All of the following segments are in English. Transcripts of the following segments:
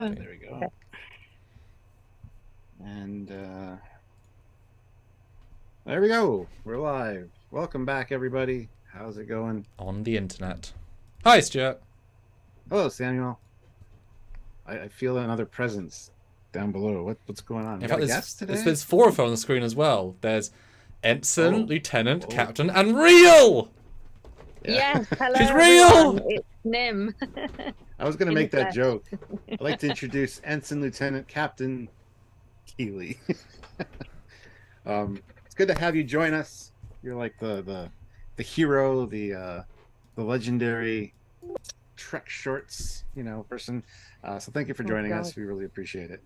Okay, there we go. Okay. And there we go. We're live. Welcome back, everybody. How's it going? On the internet. Hi, Stuart. Hello, Samuel. I feel another presence down below. What's going on? In You fact, got a guest today? there's four of them on the screen as well. There's Ensign, Oh. Lieutenant, Whoa. Captain, and Real! Yes, hello. She's real! Everyone. It's Nim. I was going to In make the that flesh. joke. I'd like to introduce Ensign, Lieutenant, Captain Keeley. It's good to have you join us. You're like the hero, the legendary Trek shorts, person. So thank you for joining us. We really appreciate it.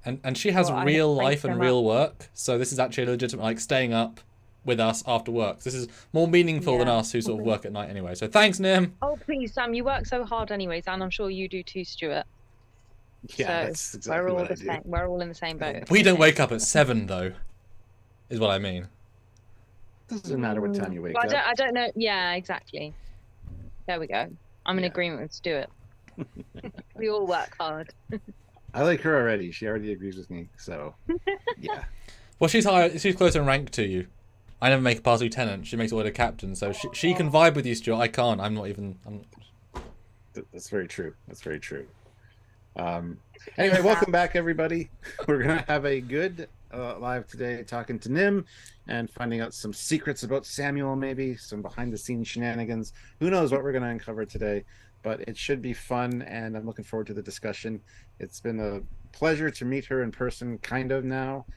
And she has Well, real thanks life so and much. real work, so this is actually legitimate, like staying up with us after work. This is more meaningful than Yeah. us who sort of work at night anyway. So thanks, Nim. Oh, please, Sam, you work so hard anyways, and I'm sure you do too, Stuart. Yeah, So, that's exactly what I do. We're all in the same boat. We don't wake up at 7 though, is what I mean. Doesn't matter what time you wake Well, up. I don't know. Yeah, exactly. There we go. I'm in agreement with Stuart. We all work hard. I like her already. She already agrees with me. So, yeah. Well, she's higher. She's closer in rank to you. I never make it past lieutenant. She makes it all to captain, so she can vibe with you, Stuart. I can't. I'm not even. That's very true. That's very true. Anyway, welcome back, everybody. We're going to have a good live today talking to Nim and finding out some secrets about Samuel, maybe some behind-the-scenes shenanigans. Who knows what we're going to uncover today, but it should be fun, and I'm looking forward to the discussion. It's been a pleasure to meet her in person, kind of now.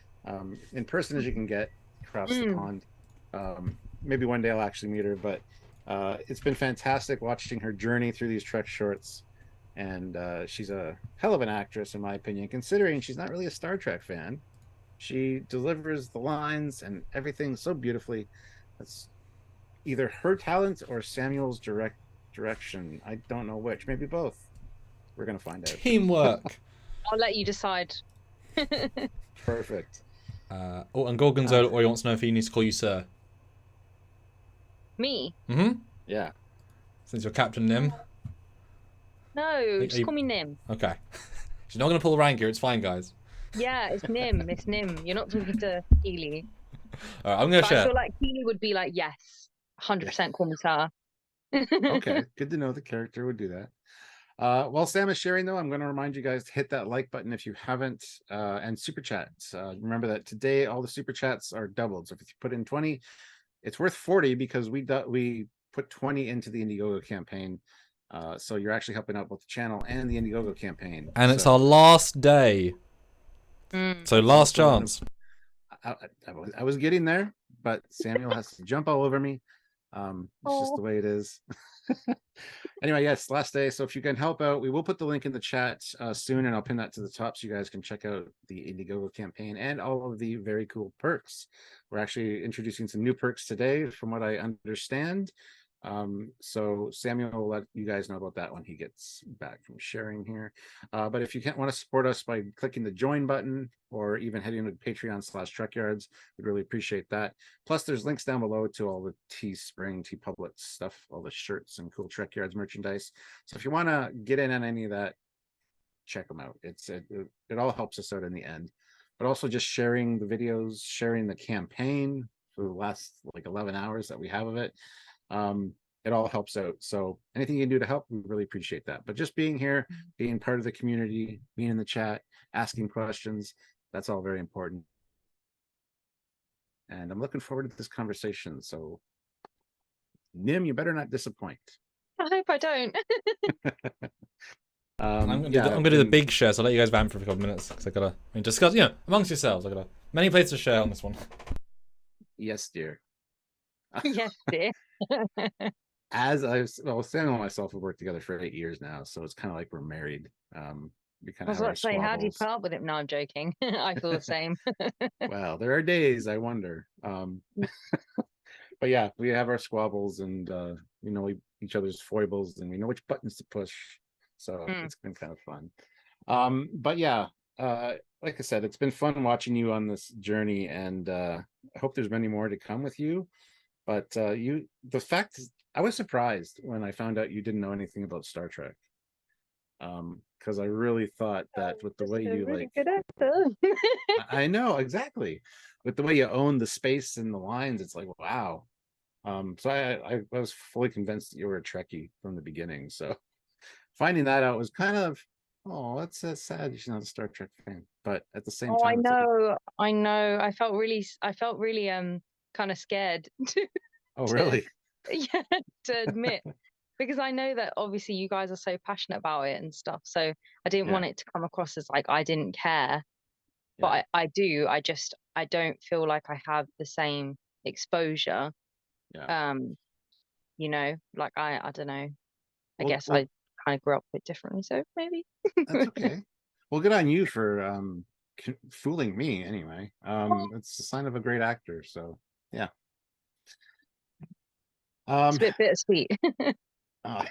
In person as you can get across the pond. Maybe one day I'll actually meet her, but it's been fantastic watching her journey through these Trek shorts. And she's a hell of an actress, in my opinion, considering she's not really a Star Trek fan. She delivers the lines and everything so beautifully. That's either her talent or Samuel's direction. I don't know which. Maybe both. We're going to find out. Teamwork. I'll let you decide. Perfect. Oh, and Gorgonzola Oi wants to know if he needs to call you sir. Me? Mm-hmm. Yeah. Since you're Captain Nim. No, just call me Nim. Okay. She's not going to pull rank here. It's fine, guys. Yeah, it's Nim. It's Nim. You're not talking to Keeley. All right, I'm going to share. I feel like Keeley would be like, yes, 100% call me sir. Okay, good to know the character would do that. While Sam is sharing, though, I'm going to remind you guys to hit that like button if you haven't, and super chats. Remember that today all the super chats are doubled. So if you put in 20, it's worth 40 because we put 20 into the Indiegogo campaign. So you're actually helping out both the channel and the Indiegogo campaign. And it's our last day. So last chance. I was getting there, but Samuel has to jump all over me. It's just the way it is. Anyway, yes, last day. So if you can help out, we will put the link in the chat soon, and I'll pin that to the top so you guys can check out the Indiegogo campaign and all of the very cool perks. We're actually introducing some new perks today, from what I understand. So Samuel will let you guys know about that when he gets back from sharing here. But if you want to support us by clicking the join button or even heading to Patreon/Trekyards, we'd really appreciate that. Plus, there's links down below to all the Teespring, TeePublic stuff, all the shirts and cool Trekyards merchandise. So if you want to get in on any of that, check them out. It all helps us out in the end. But also just sharing the videos, sharing the campaign for the last like 11 hours that we have of it. It all helps out. So anything you can do to help, we really appreciate that. But just being here, being part of the community, being in the chat, asking questions, that's all very important. And I'm looking forward to this conversation. So Nim, you better not disappoint. I hope I don't. I'm gonna do the big share, so I'll let you guys vamp for a couple of minutes because I gotta discuss, amongst yourselves. I gotta many places to share on this one. Yes, dear. Yes, dear. Samuel and myself have worked together for 8 years now, so it's kind of like we're married. We kind I of was have our about to say, how do you squabbles. put up with it? No, I'm joking. I feel the same. Well, there are days I wonder. But yeah, we have our squabbles, and we know each other's foibles, and we know which buttons to push. So it's been kind of fun. But yeah, like I said, it's been fun watching you on this journey, and I hope there's many more to come with you. But the fact is, I was surprised when I found out you didn't know anything about Star Trek. because I really thought that with the Just way a you really like, good actor. I know exactly, with the way you own the space and the lines, it's like wow. So I was fully convinced that you were a Trekkie from the beginning. So finding that out was kind of, oh, that's sad. You're not a Star Trek fan, but at the same Oh, I time, it's like, know, I know. I felt really kind of scared oh, to really? yeah to admit because I know that obviously you guys are so passionate about it and stuff. So I didn't Yeah, want it to come across as like I didn't care, but yeah, I do. I don't feel like I have the same exposure. yeah. Um, like I don't know. I Well, guess well, I kind of grew up a bit differently, so maybe. that's okay. Well, good on you for fooling me anyway. It's a sign of a great actor. So yeah. It's a Um, bit bittersweet. uh,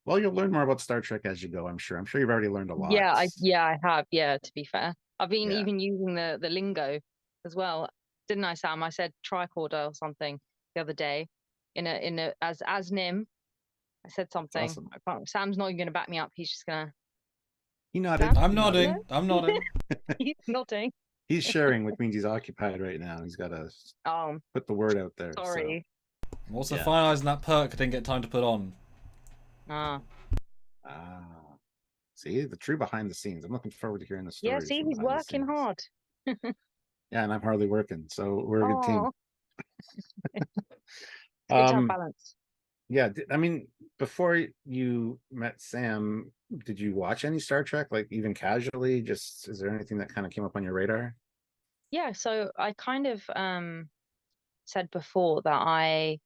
well, you'll learn more about Star Trek as you go. I'm sure. I'm sure you've already learned a lot. Yeah, I have. Yeah, to be fair, I've been Yeah. even using the lingo as well, didn't I, Sam? I said tricorder or something the other day in a as Nim. I said It's something. awesome. I can't, Sam's not even gonna back me up. He's just gonna. He nodded. Sam, I'm He yeah, nodded. nodding. I'm nodding. he's nodding. He's sharing, which means he's occupied right now. He's got to Oh, put the word out there. So sorry. I'm also yeah. finalising that perk I didn't get time to put on. Ah, Ah, see the true behind the scenes. I'm looking forward to hearing the yeah. stories See, from he's behind the working scenes. hard. Yeah, and I'm hardly working, so we're a good team. Oh, it's good to have Um, balance. yeah, I mean, before you met Sam, did you watch any Star Trek, like even casually? Just is there anything that kind of came up on your radar? Yeah, so I kind of said before that I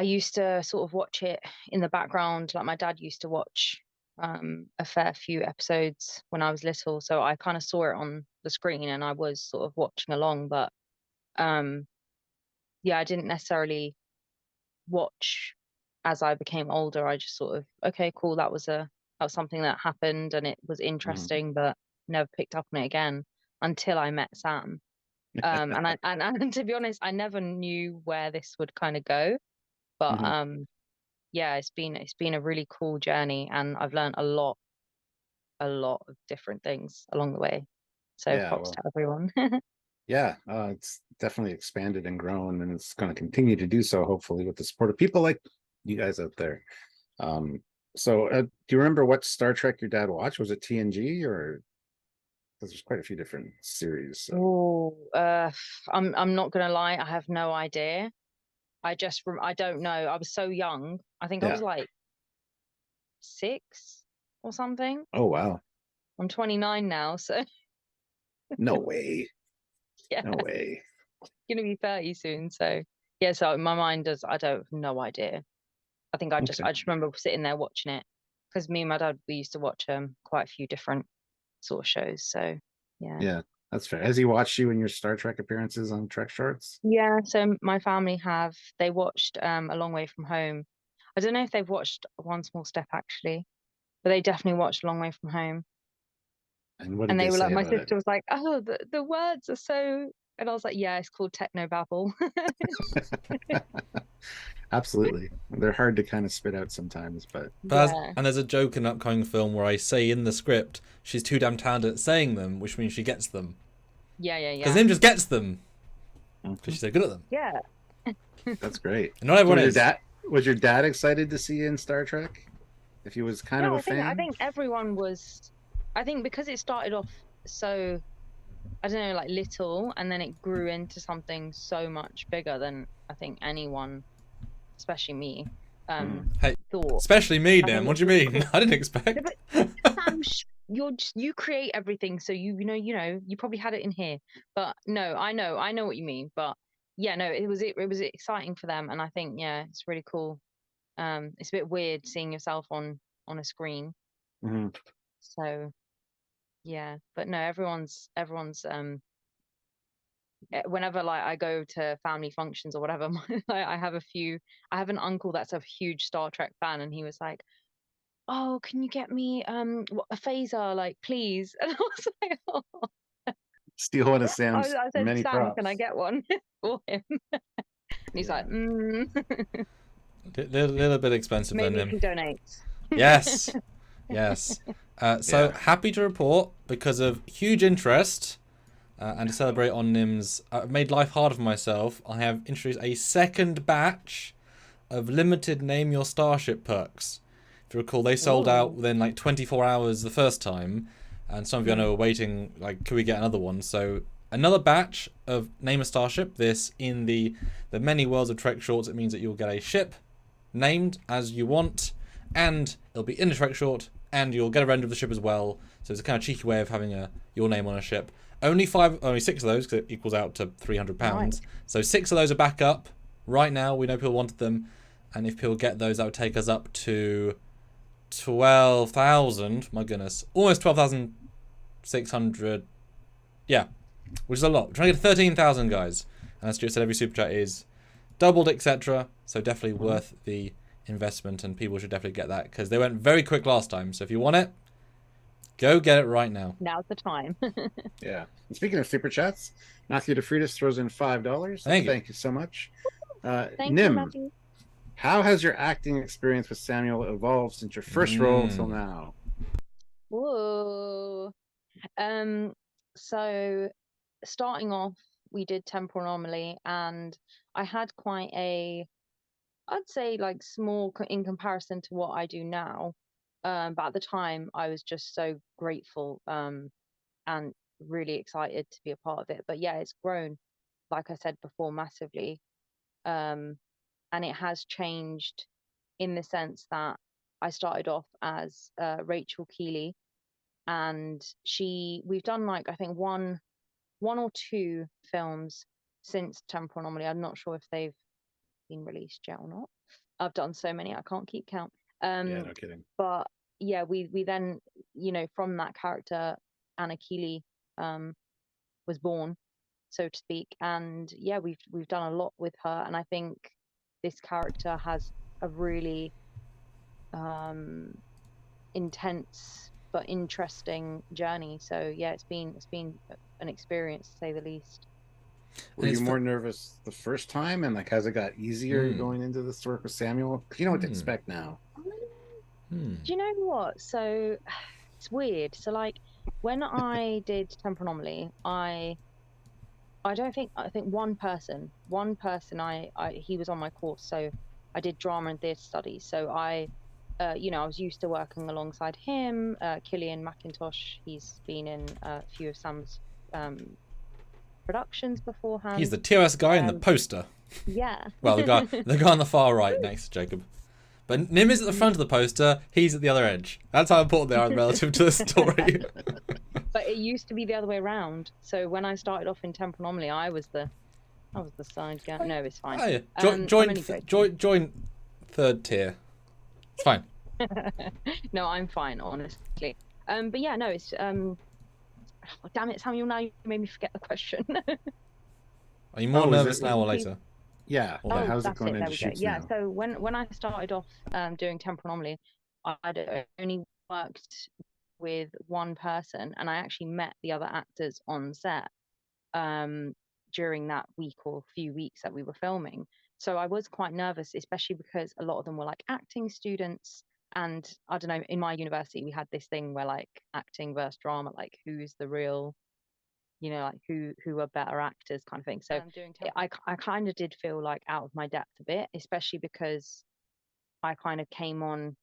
used to sort of watch it in the background, like my dad used to watch a fair few episodes when I was little, so I kind of saw it on the screen and I was sort of watching along, but um yeah, I didn't necessarily watch as I became older. I just sort of, okay, cool, that was something that happened and it was Mhm. interesting, but never picked up on it again until I met Sam. And to be honest, I never knew where this would kind of go, but Mhm. yeah, it's been a really cool journey and I've learned a lot of different things along the way. So Yeah, props well, to everyone. yeah, it's definitely expanded and grown, and it's going to continue to do so, hopefully, with the support of people like you guys out there. Um, so, do you remember what Star Trek your dad watched? Was it TNG or? Because there's quite a few different series. So. Oh, I'm not gonna lie, I have no idea. I don't know. I was so young. I think I Yeah. was like 6 or something. Oh wow. I'm 29 now, so No way. yeah, No way. gonna be 30 soon. So yeah, so my mind does. I don't have no idea. I think Okay. I just remember sitting there watching it because me and my dad we used to watch quite a few different sort of shows. So yeah. Yeah, that's fair. Has he watched you in your Star Trek appearances on Trek Shorts? Yeah, so my family they watched A Long Way from Home. I don't know if they've watched One Small Step actually, but they definitely watched A Long Way from Home. And what did And they they were like, say my about it? sister was like, oh, the words are so, and I was like, yeah, it's called technobabble. Absolutely. They're hard to kind of spit out sometimes, but Yeah, And there's a joke in an upcoming film where I say in the script she's too damn talented at saying them, which means she gets them. yeah, Because yeah, Nim just gets them Mhm. because she's so good at them. yeah. That's great. And not everyone was your is. dad was your dad excited to see you in Star Trek? If he was kind Yeah, of a I fan? think everyone was. I think because it started off so, I don't know, like little, and then it grew into something so much bigger than I think anyone, especially me, Hey, thought. especially me, I Nim. think What it's do you really mean? cool. I didn't No, expect. but Sam, you create everything, so you know, you probably had it in here. But no, I know what you mean. But yeah, no, it was exciting for them, and I think yeah, it's really cool. It's a bit weird seeing yourself on a screen. Mm-hmm. So yeah, but no, everyone's whenever like I go to family functions or whatever, I have an uncle that's a huge Star Trek fan, and he was like, oh, can you get me a phaser, like please? And I was like, oh. Steal one of Sam's I said, many Sam, can I props. get one for him? And he's Yeah. like, Little bit expensive then, maybe if Nim. he donates. Yes. Yes. Yeah. Happy to report, because of huge interest and to celebrate on Nim's, I've made life harder for myself. I have introduced a second batch of limited Name Your Starship perks. If you recall, they sold out within like 24 hours the first time, and some of you I know are waiting, like, could we get another one? So another batch of Name a Starship. This, in the many worlds of Trek shorts, it means that you'll get a ship named as you want, and it'll be in a Trek short, and you'll get a render of the ship as well. So it's a kind of cheeky way of having your name on a ship. Only 6 of those, because it equals out to £300. Right. So 6 of those are back up right now. We know people wanted them, and if people get those, that would take us up to 12,000. My goodness, almost 12,600. Yeah, which is a lot. We're trying to get 13,000, guys. And as Stuart said, every super chat is doubled, etc. So definitely worth the investment, and people should definitely get that, because they went very quick last time. So if you want it, go get it right now. Now's the time. Yeah. And speaking of super chats, Matthew DeFritis throws in $5. Thank you so much. Thank you, Nim, Matthew. how has your acting experience with Samuel evolved since your first role until now? Whoa. So starting off, we did Temporal Anomaly, and I had quite I'd say like small in comparison to what I do now. But at the time, I was just so grateful and really excited to be a part of it. But yeah, it's grown, like I said before, massively. And it has changed in the sense that I started off as Rachel Keeley, and we've done like I think one or two films since Temporal Anomaly. I'm not sure if they've been released yet or not. I've done so many I can't keep count. Yeah, no kidding. But yeah, we then, from that character, Anna Keeley was born, so to speak, and yeah, we've done a lot with her, and I think this character has a really intense but interesting journey. So yeah, it's been an experience, to say the least. Were you more nervous the first time, and like has it got easier going into this work with Samuel? You know what to expect now. Do you know what? So it's weird. So like when I did Temporal Anomaly, I think one person he was on my course. So I did drama and theatre studies. So I was used to working alongside him. Killian McIntosh, he's been in a few of Sam's productions beforehand. He's the TOS guy in the poster. Yeah. Well, the guy on the far right next to Jacob. But Nim is at the front of the poster, he's at the other edge. That's how important they are relative to the story. But it used to be the other way around. So when I started off in Temporal Anomaly, I was the side guy. No, it's fine. Oh, yeah. Join third tier. It's fine. No, I'm fine, honestly. But yeah, no, it's damn it, Samuel, now you made me forget the question. Are you more nervous now or later? Yeah. Oh, how's it that's going it. There into we go. shoots Yeah. now? So when I started off doing Temporal Anomaly, I'd only worked with one person, and I actually met the other actors on set during that week or few weeks that we were filming. So I was quite nervous, especially because a lot of them were like acting students. And I don't know, in my university, we had this thing where like acting versus drama, like who's the real, like who are better actors kind of thing. So I kind of did feel like out of my depth a bit, especially because I kind of came on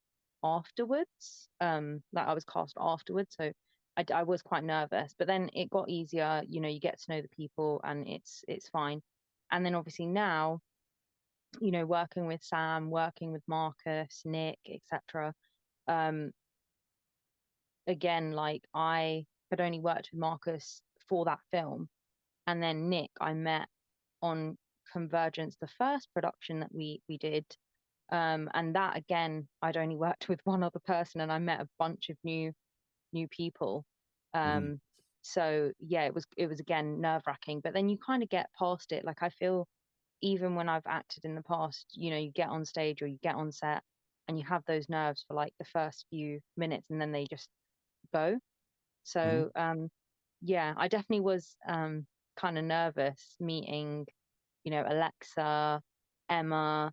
afterwards, like I was cast afterwards. So I was quite nervous, but then it got easier. You get to know the people, and it's fine. And then obviously now, working with Sam, working with Marcus, Nick, etc. Again, like I had only worked with Marcus for that film, and then Nick I met on Convergence, the first production that we did. And that again, I'd only worked with one other person, and I met a bunch of new people. So yeah, it was again nerve-wracking, but then you kind of get past it. Like I feel even when I've acted in the past, you get on stage or you get on set and you have those nerves for like the first few minutes, and then they just go. So yeah, I definitely was kind of nervous meeting, Alexa, Emma,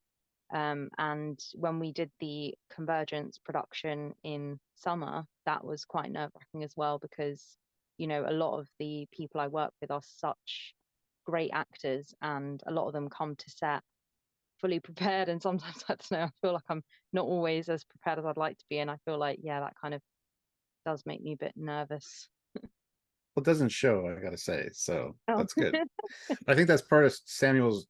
And when we did the Convergence production in summer, that was quite nerve-wracking as well, because, you know, a lot of the people I work with are such great actors, and a lot of them come to set fully prepared, and sometimes I don't know, I feel like I'm not always as prepared as I'd like to be, and I feel like, yeah, that kind of does make me a bit nervous. Well, it doesn't show, I gotta say, so Oh. that's good. I think that's part of Samuel's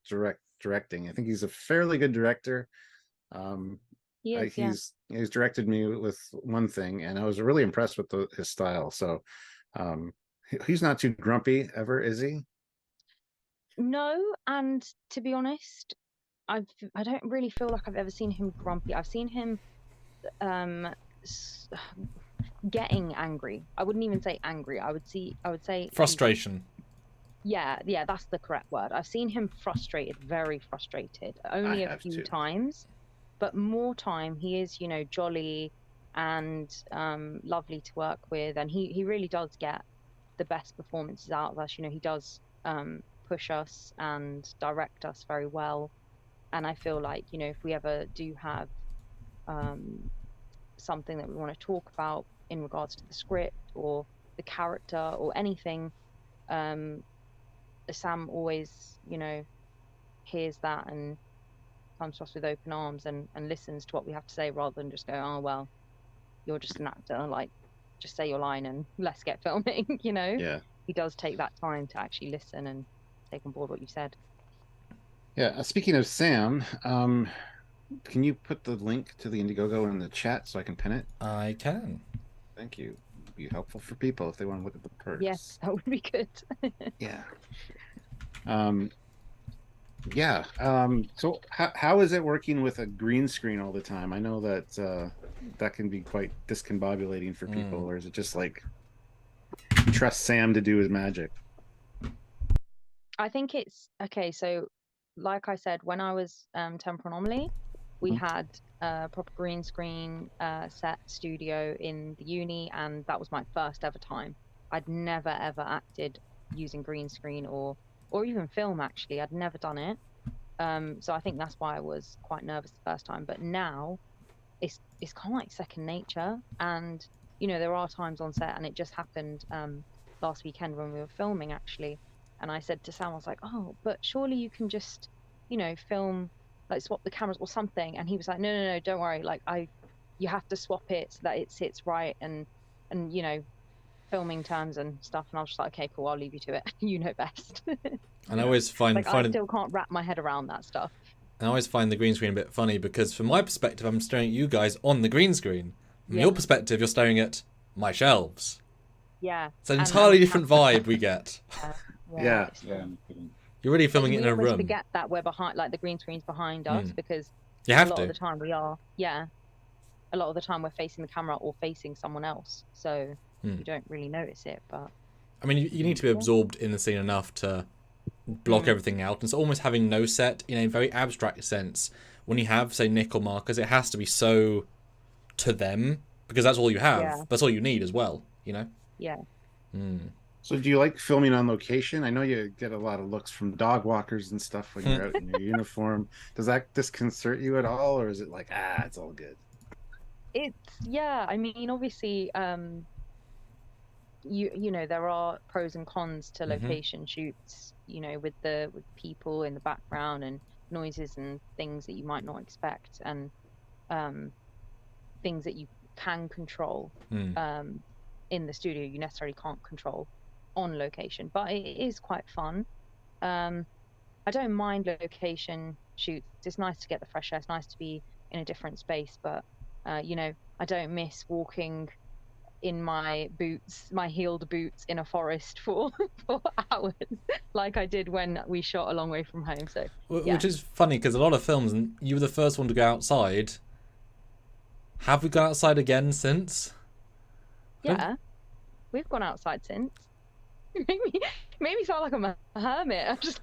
directing. I think he's a fairly good director. Yes, yeah. He's directed me with one thing, and I was really impressed with his style. So he's not too grumpy ever, is he? No, and to be honest, I don't really feel like I've ever seen him grumpy. I've seen him getting angry. I wouldn't even say angry. I would say Frustration. Yeah, that's the correct word. I've seen him frustrated, very frustrated, only a few times, but more time he is, you know, jolly and lovely to work with, and he really does get the best performances out of us. You know, he does push us and direct us very well, and I feel like, you know, if we ever do have something that we want to talk about in regards to the script or the character or anything, Sam always, you know, hears that and comes to us with open arms and listens to what we have to say, rather than just go, oh, well, you're just an actor, like, just say your line and let's get filming. You know? Yeah. He does take that time to actually listen and take on board what you said. Yeah. Speaking of Sam, can you put the link to the Indiegogo in the chat so I can pin it? I can. Thank you. It'd be helpful for people if they want to look at the perks. Yes, that would be good. Yeah. Yeah. So how is it working with a green screen all the time? I know that that can be quite discombobulating for people, or is it just like you trust Sam to do his magic? I think it's okay. So, like I said, when I was Temporal Anomaly, we had a proper green screen set studio in the uni, and that was my first ever time. I'd never ever acted using green screen or even film, actually. I'd never done it. So I think that's why I was quite nervous the first time. But now it's kind of like second nature. And, you know, there are times on set, and it just happened last weekend when we were filming, actually. And I said to Sam, I was like, oh, but surely you can just, you know, film, like swap the cameras or something. And he was like, no, don't worry. Like, you have to swap it so that it sits right and you know, filming terms and stuff. And I was just like, okay, cool, I'll leave you to it. You know best. And I always find I still can't wrap my head around that stuff. And I always find the green screen a bit funny, because from my perspective, I'm staring at you guys on the green screen. From your perspective, you're staring at my shelves. Yeah. It's an entirely different vibe we get. Yeah. You're really filming it in a room. We forget that we're behind, like the green screen's behind us, because you have a lot to. of the time we are. Yeah. A lot of the time we're facing the camera or facing someone else, so you don't really notice it. But I mean, you need to be absorbed in the scene enough to block everything out. And so almost having no set in a very abstract sense, when you have, say, Nick or Marcus, it has to be so to them, because that's all you have. Yeah. That's all you need as well, you know? Yeah. So do you like filming on location? I know you get a lot of looks from dog walkers and stuff when you're out in your uniform. Does that disconcert you at all, or is it like, it's all good? Yeah, I mean, obviously, you know, there are pros and cons to location shoots, you know, with people in the background and noises and things that you might not expect, and things that you can control in the studio you necessarily can't control on location. But it is quite fun. I don't mind location shoots. It's nice to get the fresh air. It's nice to be in a different space, but you know, I don't miss walking in my heeled boots in a forest for hours like I did when we shot A Long Way From Home. So which is funny, because a lot of films, and you were the first one to go outside. Have we gone outside again since? Yeah, we've gone outside since. Made me sound like I'm a hermit. I'm just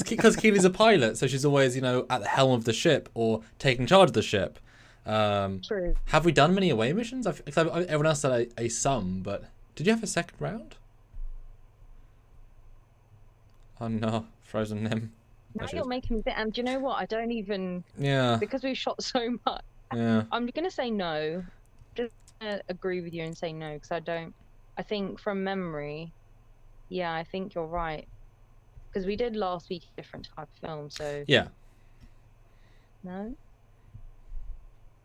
because Keeley's a pilot, so she's always, you know, at the helm of the ship or taking charge of the ship. True. Have we done many away missions? Everyone else said a some, but did you have a second round? Oh no, Frozen Nim. Now Actually, you're making me think, and do you know what? I don't even, yeah, because we've shot so much. yeah. I'm gonna say no. Just gonna agree with you and say no because I don't. I think from memory, yeah, I think you're right. Because we did last week a different type of film, so Yeah. no.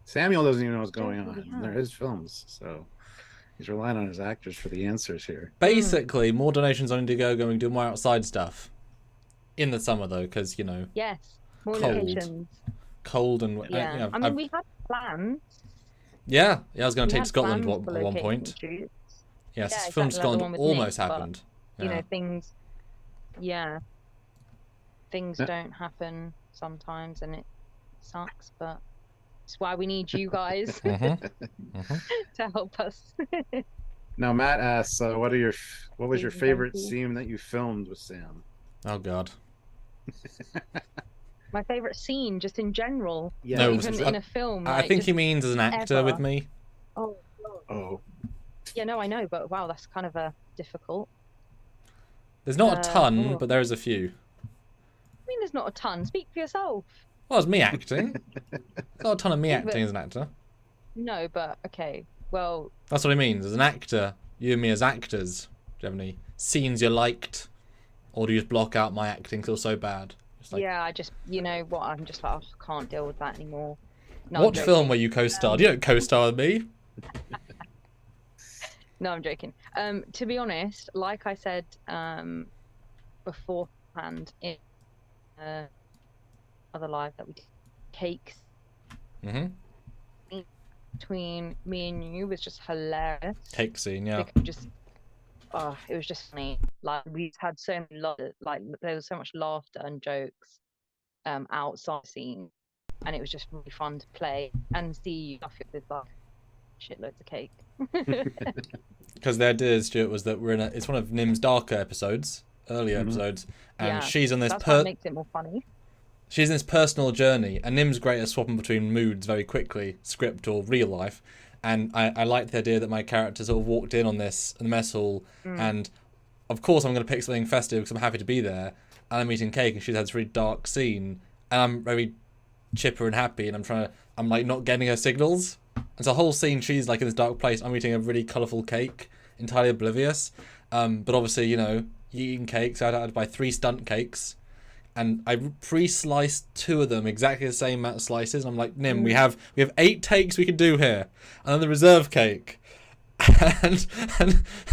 Samuel doesn't even know what's Don't going think we on. They're have. his films, so he's relying on his actors for the answers here. Basically, more donations on Indiegogo and we do more outside stuff. In the summer, though, because, you know, Yes, more Cold. locations. cold and... Yeah, you know, I mean, we had plans. yeah, I was going We to take had to Scotland plans at for one location point. shoots. Yes, Yeah, film exactly like the Scotland one with almost Nick, but, happened. you Yeah. know, things. Yeah, things Yeah. don't happen sometimes, and it sucks. But it's why we need you guys to help us. Now, Matt asks, what was your Thank favorite you. scene that you filmed with Sam? Oh, God. My favorite scene, just in general, Yeah. No, even in a film. I Like, think just he means as an actor with ever. me. Oh, God. Oh, Yeah, no, I know, but wow, that's kind of a difficult. There's not a ton, Oh. but there is a few. I mean, there's not a ton. Speak for yourself. Well, it's me acting. There's not a ton of me Yeah, acting but- as an actor. No, but okay. Well, That's what he means. As an actor, you and me as actors, do you have any scenes you liked? Or do you just block out my acting because it was so bad? Just like, yeah, I just, you know what? I'm just like, oh, I can't deal with that anymore. No, I'm what joking. film were you co-starred? You don't co-star with me. No, I'm joking. To be honest, like I said, beforehand in other live that we did, cakes Mm-hmm. between me and you was just hilarious. Cake scene, yeah. Because just, oh, it was just funny. Like we had so many, like there was so much laughter and jokes, outside the scene, and it was just really fun to play and see you stuff it with like shitloads of cake. Because the idea, Stuart, was that it's one of Nim's darker episodes, earlier Mhm. episodes, and Yeah, she's on this That's what makes it more funny. she's in this personal journey, and Nim's great at swapping between moods very quickly, script or real life. And I liked the idea that my character sort of walked in on this in the mess hall, and of course I'm going to pick something festive because I'm happy to be there, and I'm eating cake, and she's had this really dark scene, and I'm very chipper and happy, and I'm like not getting her signals. And so the whole scene, she's like in this dark place, I'm eating a really colourful cake, entirely oblivious. But obviously, you know, you eating cakes, I had to buy 3 stunt cakes, and I pre-sliced 2 of them, exactly the same amount of slices. And I'm like, Nim, we have 8 takes we can do here, and then the reserve cake, and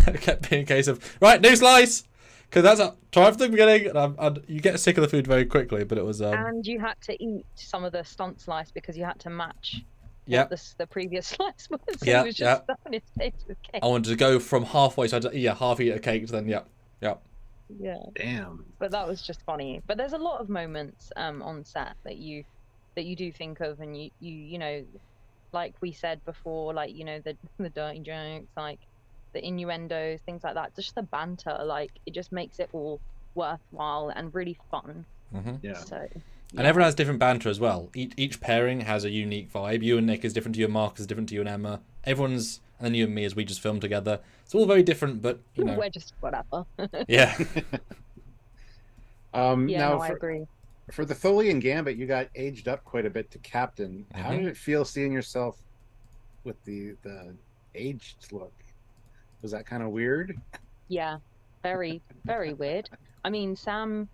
it kept being a case of right, new slice, because that's a try from the beginning. And you get sick of the food very quickly, but it was And you had to eat some of the stunt slice because you had to match yeah. what the previous slice was. So Yeah, he was just stuffing his face with cake. I wanted to go from halfway, so I had to, half eat a cake, then yeah. Yeah, damn. but that was just funny. But there's a lot of moments on set that you do think of, and you know, like we said before, like, you know, the dirty jokes, like the innuendos, things like that. Just the banter, like it just makes it all worthwhile and really fun. Mm-hmm. Yeah. So. And everyone has different banter as well. Each pairing has a unique vibe. You and Nick is different to you, and Mark is different to you and Emma. Everyone's, and then you and me as we just film together. It's all very different, but you know. We're just whatever. Yeah. Yeah, Now no, I agree. for the Foley and Gambit, you got aged up quite a bit to captain. How did it feel seeing yourself with the aged look? Was that kind of weird? Yeah, very, very weird. I mean, Sam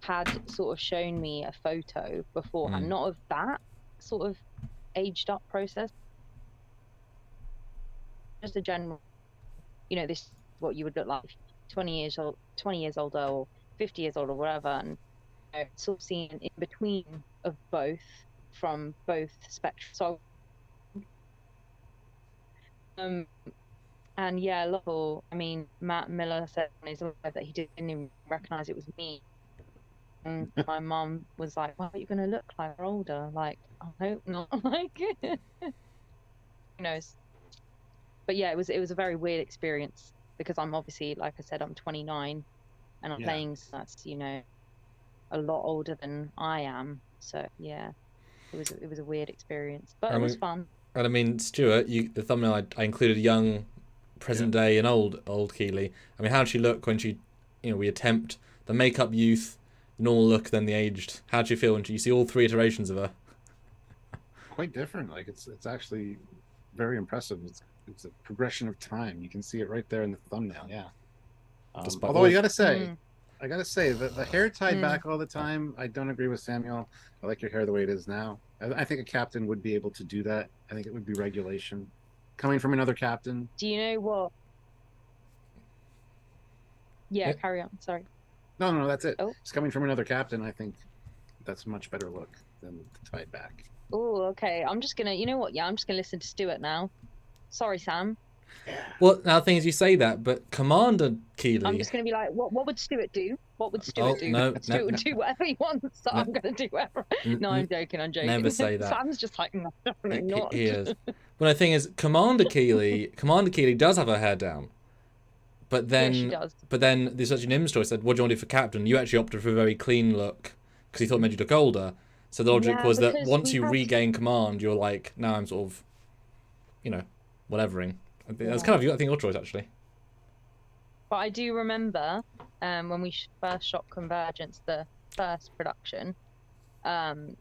had sort of shown me a photo beforehand, not of that sort of aged up process, just a general, you know, this is what you would look like 20 years older or 50 years old or whatever, and you know, sort of seeing in between of both from both spectrums. So and yeah, Lovell, I mean, Matt Miller said on his live that he didn't even recognize it was me. And my mum was like, "What are you going to look like older?" Like, I hope not. Like, who knows? But yeah, it was a very weird experience because I'm obviously, like I said, I'm 29, and I'm playing, so that's, you know, a lot older than I am. So yeah, it was a weird experience, but it was fun. And I mean, Stuart, the thumbnail I included young, present day, and old Keeley. I mean, how did she look when she, you know, we attempt the makeup youth, normal look than the aged. How do you feel when you see all 3 iterations of her? Quite different. Like it's actually very impressive. It's a progression of time. You can see it right there in the thumbnail. Yeah. Although I gotta say that the hair tied back all the time, I don't agree with Samuel. I like your hair the way it is now. I think a captain would be able to do that. I think it would be regulation coming from another captain. Do you know what? Yeah, carry on. Sorry. No, that's it. Oh. It's coming from another captain. I think that's a much better look than the tied back. Oh, okay. I'm just gonna, you know what? Yeah, I'm just gonna listen to Stuart now. Sorry, Sam. Well, now the thing is, you say that, but Commander Keeley. I'm just gonna be like, what would Stuart do? What would Stuart do? No, Stuart would do whatever he wants, so I'm gonna do whatever. No, I'm joking. Never say that. Sam's just like, no, definitely not. He is. Well, the thing is, Commander Keeley does have her hair down. But then, she does. But then there's such an Nim story said, what do you want to do for captain? You actually opted for a very clean look because you thought it made you look older. So the logic was that once you regain command, you're like, now I'm sort of, you know, whatevering. I think that's kind of, I think, your choice actually. But I do remember when we first shot Convergence, the first production, I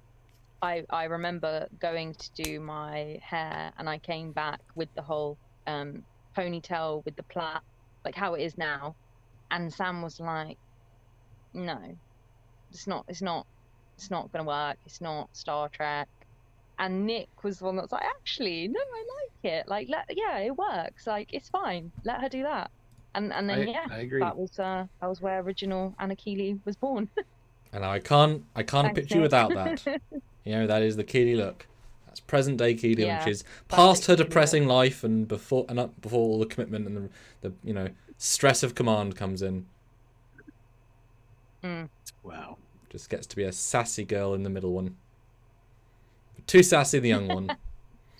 remember going to do my hair and I came back with the whole ponytail with the plait, like how it is now, and Sam was like, no, it's not gonna work, it's not Star Trek. And Nick was the one that's like, actually, no, I like it, like, yeah, it works, like, it's fine, let her do that. And then I agree. that was where original Anna Keeley was born. And I can't picture you without that. You know, that is the Keeley look. That's present day Keeley, which is past her depressing life and before all the commitment and the you know, stress of command comes in. Wow. Just gets to be a sassy girl in the middle one. Too sassy, the young one.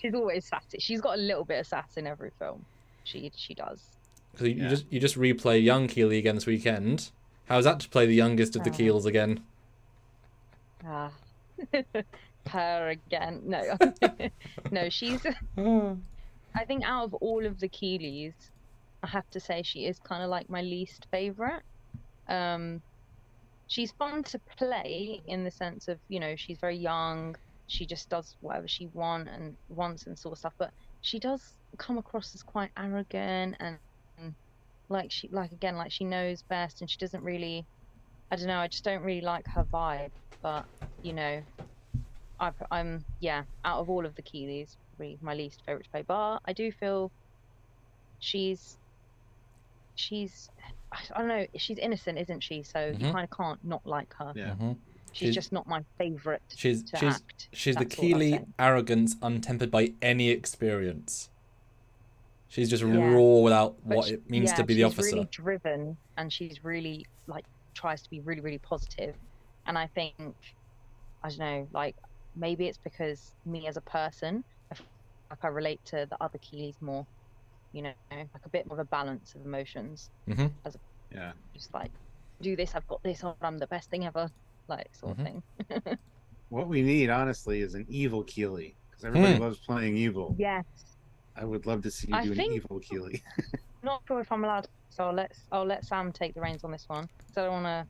She's always sassy. She's got a little bit of sass in every film. She does. Because you just replay young Keeley again this weekend. How's that to play the youngest of the Keels again? Her again. No. No, she's... I think out of all of the Keeleys, I have to say she is kind of like my least favourite. She's fun to play in the sense of, you know, she's very young. She just does whatever she wants and sort of stuff. But she does come across as quite arrogant and like she knows best, and she doesn't really, I don't know, I just don't really like her vibe. But you know, I'm out of all of the Keeleys, really my least favorite to play. But I do feel she's I don't know, she's innocent, isn't she? So you kind of can't not like her. Yeah. She's just not my favorite. She's That's the Keeley arrogance untempered by any experience. She's just raw without what it means to be the officer. She's really driven, and she's really like tries to be really, really positive. And I think, I don't know, like maybe it's because me as a person, I relate to the other Keeleys more. You know, like a bit more of a balance of emotions. Just like, do this, I've got this, I'm the best thing ever, like sort of thing. What we need, honestly, is an evil Keeley, because everybody loves playing evil. Yes. I would love to see you do an evil Keeley. Not sure if I'm allowed, so I'll let Sam take the reins on this one, because I don't want to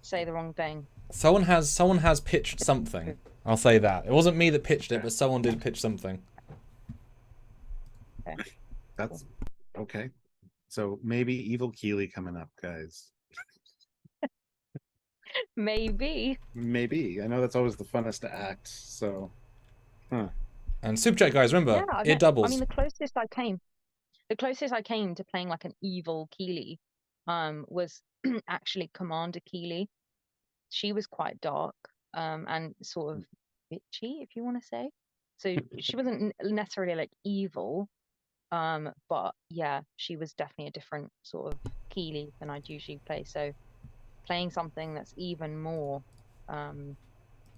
say the wrong thing. Someone has pitched something. I'll say that. It wasn't me that pitched it, but someone did pitch something. Okay. That's okay. So maybe evil Keeley coming up, guys. Maybe. I know that's always the funnest to act. So, And Super Chat guys, remember it doubles. I mean, the closest I came to playing like an evil Keeley, was actually Commander Keeley. She was quite dark, and sort of bitchy, if you want to say. So she wasn't necessarily like evil. But yeah, she was definitely a different sort of Keeley than I'd usually play. So playing something that's even more than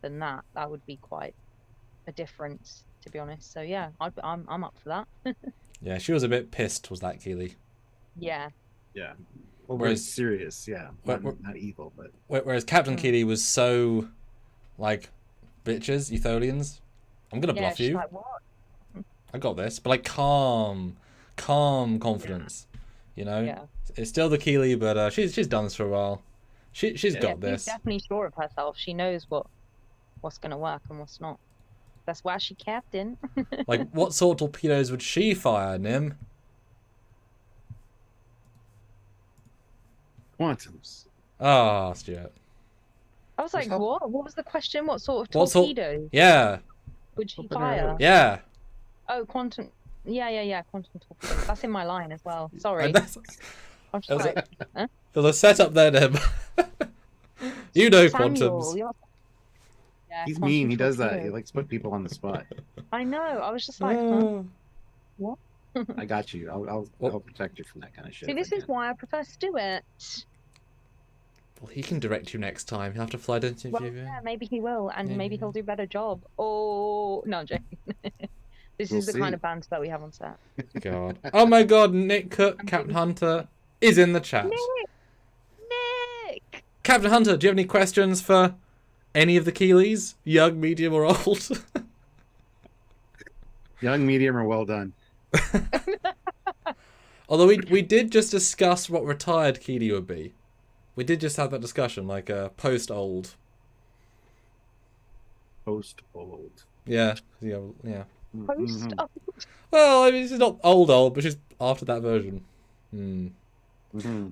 that would be quite a difference, to be honest. So yeah, I'm up for that. Yeah, she was a bit pissed, was that Keeley? Yeah. Well, whereas serious, not evil, but whereas Captain Keeley was so like, bitches, Eutholians, I'm gonna bluff you. Like, what? I got this, but like calm confidence, you know. Yeah. It's still the Keeley, but she's done this for a while. She's Yeah. got She's this. definitely sure of herself. She knows what's gonna work and what's not. That's why she captain. Like, what sort of torpedoes would she fire, Nim? Quantums. Ah, Stuart. I was like, Yourself? what? What was the question? What sort of What sort- torpedo Yeah, would she Open her fire? out. yeah. Oh, quantum. Yeah. Quantum torpedo. That's in my line as well. Sorry. And that's, I'm just That was like, huh? there's a setup there, Nim. You know Samuel, quantums. Yeah, He's quantum mean. He does that. He torpedo. likes to put people on the spot. I know. I was just like, huh? Oh. I got you. I'll protect you from that kind of shit. See, if this I is can. why I prefer Stuart. Well, he can direct you next time. He'll have to fly to interview Well, you. yeah, maybe he will, and maybe Yeah. he'll do a better job. Oh, no, I'm joking. This We'll is the kind see. of banter that we have on set. God. Oh my God, Nick Cook, Captain Hunter, is in the chat. Nick! Captain Hunter, do you have any questions for any of the Keeleys? Young, medium, or old? Young, medium, or well done. Although we did just discuss what retired Keeley would be. We did just have that discussion, like post-old. Post old. Yeah. Yeah. Post Mhm. up. Well, I mean, she's not old, but she's after that version. Mhm.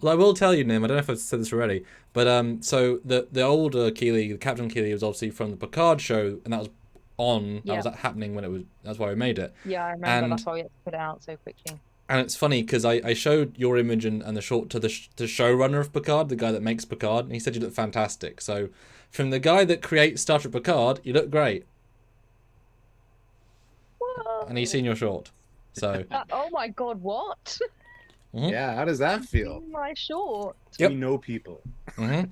Well, I will tell you, Nim, I don't know if I've said this already, but so the older Keeley, Captain Keeley, was obviously from the Picard show, and that was on, that was happening when it was, that's why we made it. Yeah, I remember. And- That's why we had to put it out so quickly. And it's funny, because I showed your image and the short to the showrunner of Picard, the guy that makes Picard, and he said you look fantastic. So, from the guy that creates Star Trek Picard, you look great. Whoa. And he's seen your short. So, Oh my god, what? Mhm. Yeah, how does that feel? My short. Yep. We know people. mhm.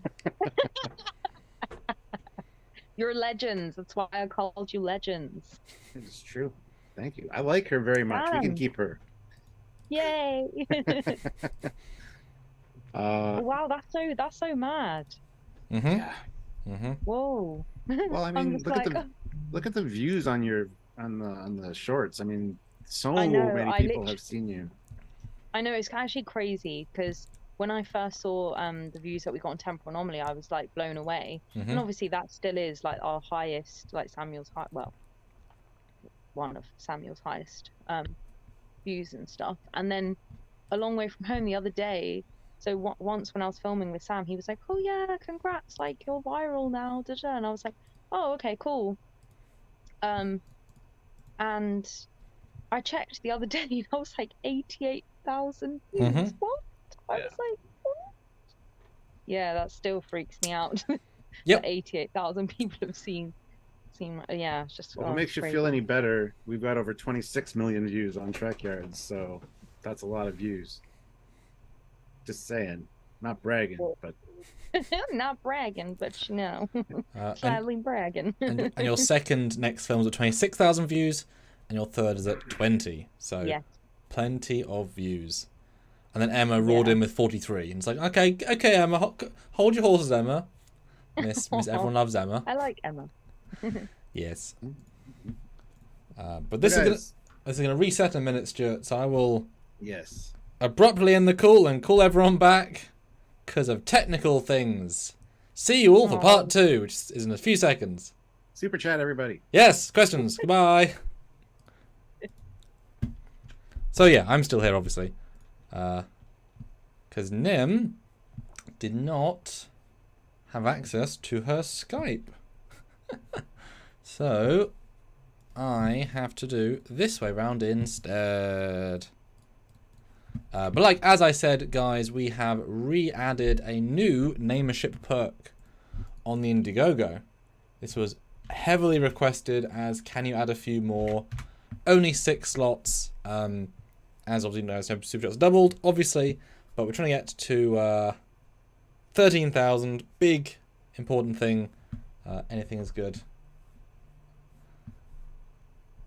You're legends. That's why I called you legends. It's true. Thank you. I like her very much. We can Damn. keep her. Yay! Wow, Uh, that's so mad. Mhm. yeah. Mhm. Whoa. Well, I I'm mean, just look like, at the views on your on the shorts. I mean, so I know, many I people have seen you. I know it's actually crazy because when I first saw the views that we got on Temporal Anomaly, I was like blown away. And Mhm. obviously that still is like our highest, like Samuel's high, well, one of Samuel's highest views and stuff. And then a long way from home the other day, so once when I was filming with Sam, he was like, "Oh yeah, congrats! Like you're viral now." Da-da. And I was like, "Oh okay, cool." And I checked the other day, and I was like 88,000 views. Mhm. What? I Yeah. was like, what? Yeah, that still freaks me out. Yep. That 88,000 people have seen. Yeah, it's just. Well, if it makes you feel any better, we've got over 26 million views on Trekyards, so that's a lot of views. Just saying, not bragging, but Not bragging, but you know, And, slightly bragging. and your second next film is at 26,000 views, and your third is at 20. So, Yes. plenty of views. And then Emma roared in with 43. And it's like, okay, Emma, hold your horses, Emma. Miss everyone loves Emma. I like Emma. Yes. But this is gonna reset in a minute, Stuart. So I will yes. abruptly end the call and call everyone back because of technical things. See you all for part 2, which is in a few seconds. Super chat, everybody. Yes, questions. Goodbye. So yeah, I'm still here, obviously, because Nim did not have access to her Skype. So I have to do this way round instead. But like as I said, guys, we have re-added a new Name a Ship perk on the Indiegogo. This was heavily requested as can you add a few more? Only 6 slots. As obviously you know, Superchats doubled, obviously, but we're trying to get to 13,000. Big, important thing. Anything is good.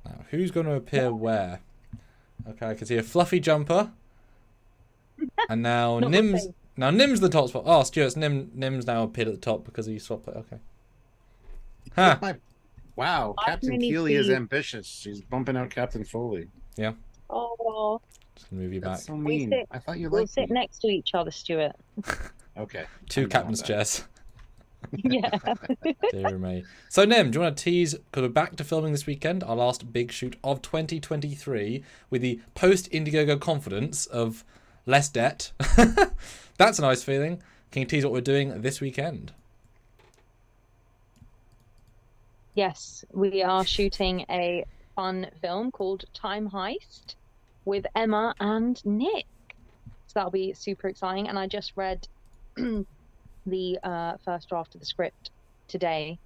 Now, who's going to appear where? Okay, I can see a fluffy jumper. And now Not my Nim's face. Nim's the top spot. Oh, Stuart's Nim's now appeared at the top because he swapped it. Okay. Huh. Wow, I Captain really Keeley is see- ambitious. She's bumping out Captain Foley. Oh, Just gonna move you back. That's so We mean. sit- I thought you we'll liked sit me. next to each other, Stuart. Okay. Two I'm down captain's with that. chairs. Yeah. Dear me. So, Nim, do you want to tease, because we're back to filming this weekend, our last big shoot of 2023 with the post-Indiegogo confidence of less debt. That's a nice feeling. Can you tease what we're doing this weekend? Yes, we are shooting a fun film called Time Heist with Emma and Nick. So that'll be super exciting. And I just read the first draft of the script today.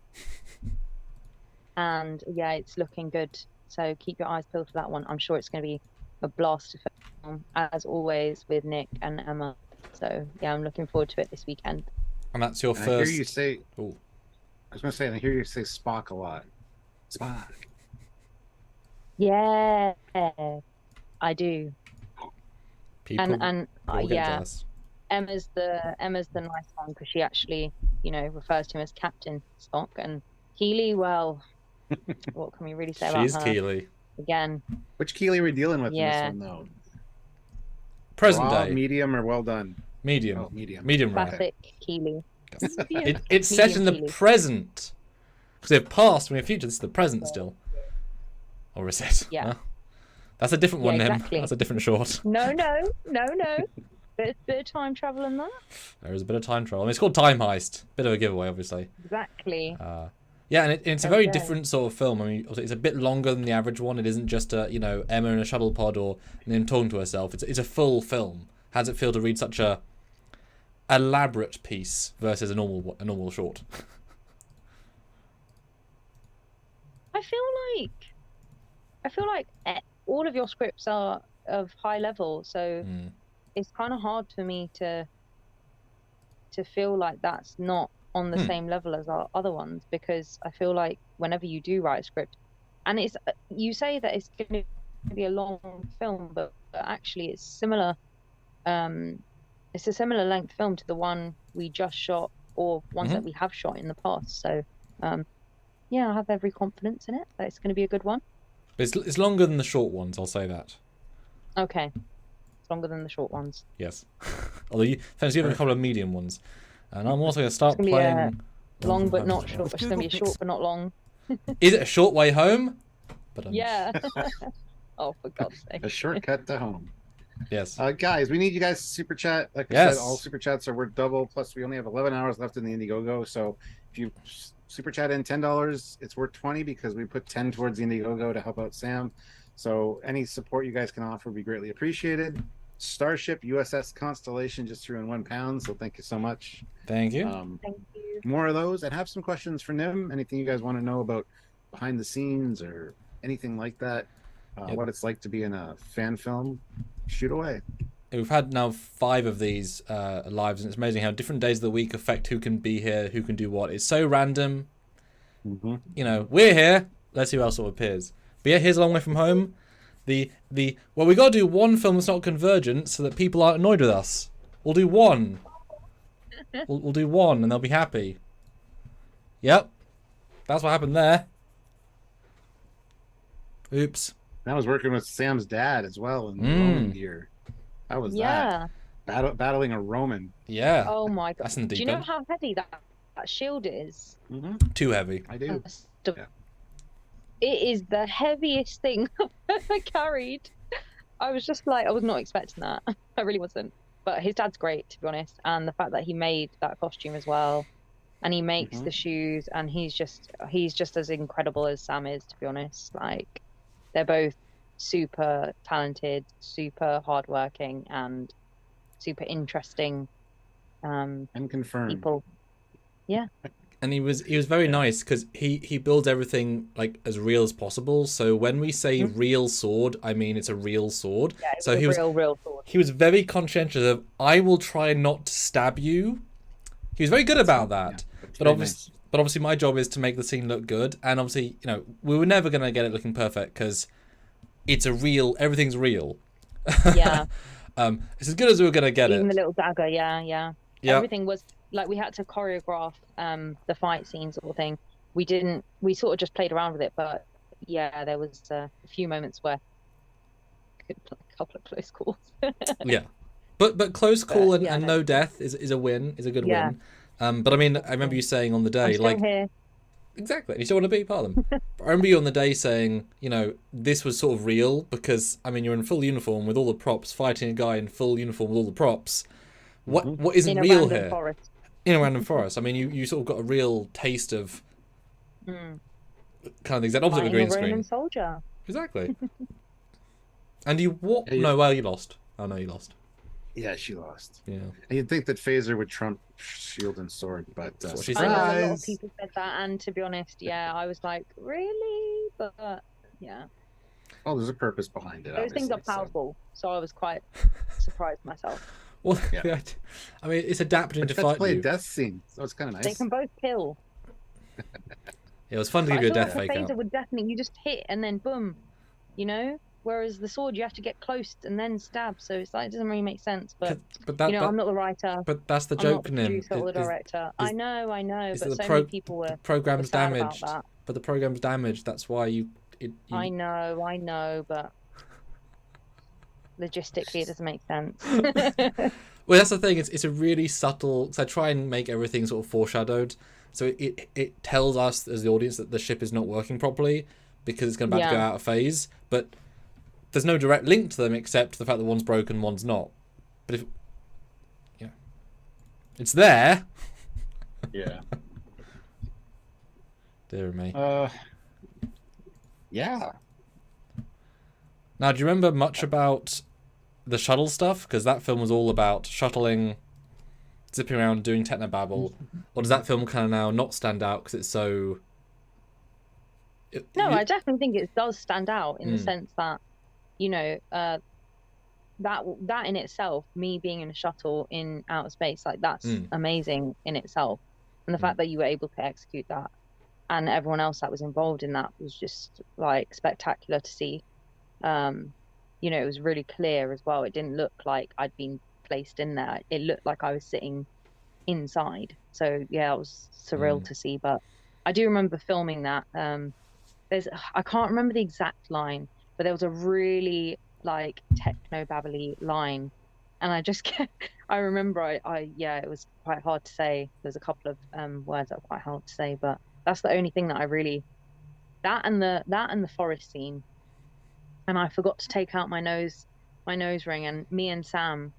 And yeah, it's looking good. So keep your eyes peeled for that one. I'm sure it's going to be a blast to film, as always, with Nick and Emma. So yeah, I'm looking forward to it this weekend. And that's your And first... I hear you say... Ooh. I was going to say, I hear you say Spock a lot. Spock. Yeah, I do. People And will get yeah, jealous. Emma's the nice one because she actually, refers to him as Captain Spock. And Keeley, well, what can we really say She's about her? Keeley. Again, Which Keeley are we dealing with Yeah. in this one, though? Present Raw, day. medium, or well done? Medium. Oh, medium. Medium rare. classic Keeley. It's set Medium in the Keeley. present. Because we have past, we have future. This is the present still. Or is it? Yeah. Huh? That's a different Yeah, one, Nim. exactly. That's a different short. No. Bit of time travel in that. There is a bit of time travel. I mean, it's called Time Heist. Bit of a giveaway, obviously. Exactly. Yeah, and it's a There we very go. different sort of film. I mean, it's a bit longer than the average one. It isn't just a, Emma in a shuttle pod or Nim talking to herself. It's a full film. How does it feel to read such a elaborate piece versus a normal short? I feel like all of your scripts are of high level, so it's kind of hard for me to feel like that's not on the same level as our other ones, because I feel like whenever you do write a script, and you say that it's going to be a long film, but actually it's similar. It's a similar length film to the one we just shot, or ones that we have shot in the past. So, yeah, I have every confidence in it that it's going to be a good one. It's longer than the short ones, I'll say that. Okay, it's longer than the short ones. Yes. Although you have a couple of medium ones. And I'm also going to start It's gonna be a playing... long but not short. It's going to be a short but not long. Is it a short way home? But Yeah. Oh, for God's sake. A shortcut to home. Yes. Guys, we need you guys to super chat. Like I Yes. said, all super chats are worth double. Plus, we only have 11 hours left in the Indiegogo. So if you super chat in $10, it's worth 20 because we put 10 towards the Indiegogo to help out Sam. So any support you guys can offer would be greatly appreciated. Starship USS Constellation just threw in £1, so thank you so much. Thank you. Thank you. More of those, and have some questions for Nim. Anything you guys want to know about behind the scenes or anything like that, what it's like to be in a fan film, shoot away. We've had now 5 of these lives, and it's amazing how different days of the week affect who can be here, who can do what. It's so random. We're here. Let's see who else sort of appears. But yeah, here's A Long Way From Home. Well, we got to do one film that's not Convergent so that people aren't annoyed with us. We'll do one. We'll do one, and they'll be happy. Yep. That's what happened there. Oops. I was working with Sam's dad as well in the Roman gear. How was that? Battling a Roman. Yeah. Oh my God. That's in the Do deep you know end. how heavy that shield is? Too heavy. I do. Yeah. It is the heaviest thing I've ever carried. I was just like, I was not expecting that. I really wasn't. But his dad's great, to be honest. And the fact that he made that costume as well, and he makes the shoes, and he's just as incredible as Sam is, to be honest. Like, they're both super talented, super hardworking, and super interesting And confirmed. people. Yeah. And he was very nice because he builds everything like as real as possible. So when we say real sword, I mean it's a real sword. Yeah, it's so a real sword. He was very conscientious of, I will try not to stab you. He was very good about that. But obviously my job is to make the scene look good. And obviously, we were never going to get it looking perfect because it's everything's real. Yeah. It's as good as we were going to get Even it. the little dagger, yeah. Yeah. Everything was like, we had to choreograph the fight scenes sort of thing. We sort of just played around with it, but yeah, there was a few moments where a couple of close calls. Yeah. But close call and, yeah, and no. no death is a win, is a good Yeah. win. But I mean, I remember you saying on the I'm day, still like, here. exactly, you still want to be part of them. But I remember you on the day saying, you know, this was sort of real because, I mean, you're in full uniform with all the props, fighting a guy in full uniform with all the props. What isn't In a real random here? forest. In a random forest. I mean, you sort of got a real taste of kind of the exact opposite of a Fighting green a Roman screen. soldier. Exactly. And you what? Yeah, No, well, you lost. Oh no, you lost. Yeah, she lost. Yeah. And you'd think that Phaser would trump shield and sword, but That's what she I know a lot of surprise! people said that, and to be honest, yeah, I was like, really? But yeah, Oh, there's a purpose behind it. those things are obviously, so- powerful, so I was quite surprised myself. Well, Yeah. I mean, it's adapted But into that's fight play a you. death scene, so it's kind of They nice. can both kill. It was fun to But give I you a feel death like fake the phaser out. would definitely, you just hit and then boom, you know? Whereas the sword, you have to get close and then stab, so it's like, it doesn't really make sense. But, But you know, I'm not the writer, but that's the I'm not joke, the Nim. producer or the is- director. is- I know, is but that so the many people were program's sad about damaged. that. But the program's damaged. That's why you. I know, but logistically it doesn't make sense. Well, that's the thing. It's a really subtle. So I try and make everything sort of foreshadowed. So it tells us as the audience that the ship is not working properly because it's about to go Yeah. out of phase. But there's no direct link to them except the fact that one's broken, one's not. But if it's there. Yeah. Dear me. Yeah. Now, do you remember much about the shuttle stuff? Because that film was all about shuttling, zipping around, doing technobabble. Or does that film kind of now not stand out because it's so... No, I definitely think it does stand out in the Mm. sense that, you know, that in itself, me being in a shuttle in outer space, like that's amazing in itself. And the fact that you were able to execute that and everyone else that was involved in that was just like spectacular to see. You know, it was really clear as well. It didn't look like I'd been placed in there. It looked like I was sitting inside. So yeah, it was surreal to see. But I do remember filming that. I can't remember the exact line, but there was a really like techno babbly line, and I just I remember it was quite hard to say. There's a couple of words that were quite hard to say, but that's the only thing that I really that and the forest scene. And I forgot to take out my nose ring, and me and Sam,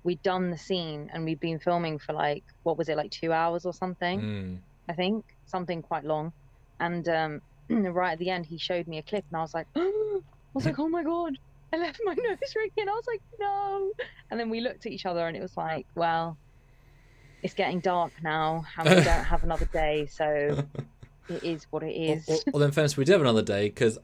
we'd done the scene and we'd been filming for like, what was it, like 2 hours or something? I think something quite long. And right at the end he showed me a clip and I was like oh my god, I left my nose ring in. I was like, no. And then we looked at each other and it was like, well, it's getting dark now and we don't have another day, so it is what it is. Well, then, fairness, we did have another day because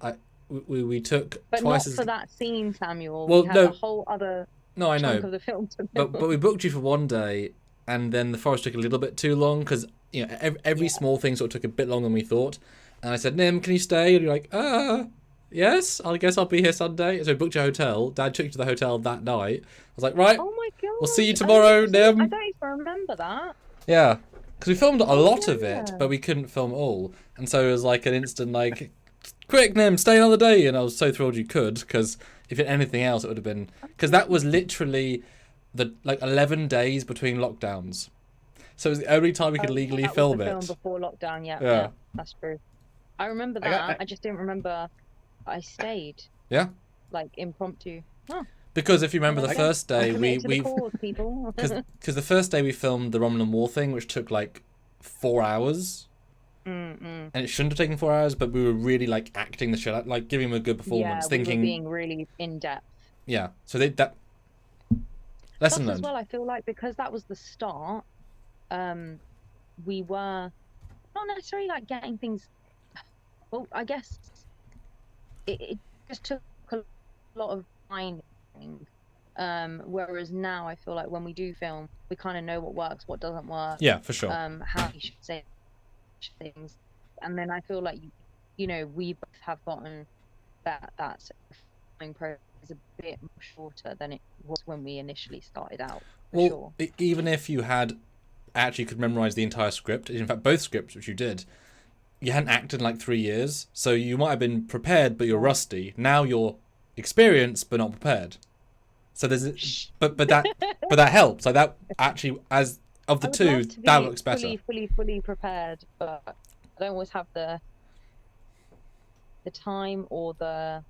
we took but twice not as... for that scene, Samuel. Well, we had no. a whole other No, I know. chunk of the film to film. But we booked you for one day, and then the forest took a little bit too long because, you know, every small thing sort of took a bit longer than we thought. And I said, Nim, can you stay? And you're like, yes, I guess I'll be here Sunday. So we booked your hotel. Dad took you to the hotel that night. I was like, right, Oh my god. we'll see you tomorrow, Nim. I don't even remember that. Yeah, because we filmed a lot of yeah. it, but we couldn't film all. And so it was like an instant, like, quick, Nim, stay another day. And I was so thrilled you could, because if it anything else, it would have been... Because that was literally the 11 days between lockdowns. So it was the only time we could legally that film was the it. film before lockdown, yeah. Yeah. That's true. I remember that. I just didn't remember I stayed. Yeah. Like impromptu. Oh, Because if you remember the okay. first day, Commit to the we cause, people. because the first day we filmed the Romulan War thing, which took like 4 hours, and it shouldn't have taken 4 hours, but we were really like acting the shit out, like giving him a good performance, yeah, thinking, we were being really in depth. yeah. So that lesson Plus, learned. as well, I feel like because that was the start, we were not necessarily like getting things. Well, I guess it just took a lot of finding. Whereas now I feel like when we do film, we kind of know what works, what doesn't work. Yeah, for sure. How you should say things, and then I feel like you know, we both have gotten that filming process is a bit more shorter than it was when we initially started out. For sure. Even if you had actually could memorize the entire script, in fact both scripts, which you did, you hadn't acted in like 3 years, so you might have been prepared but you're rusty. Now you're experienced but not prepared. So there's but that But that helps. Like that actually, as of the I would two, love to that be looks better. fully prepared, but I don't always have the time or the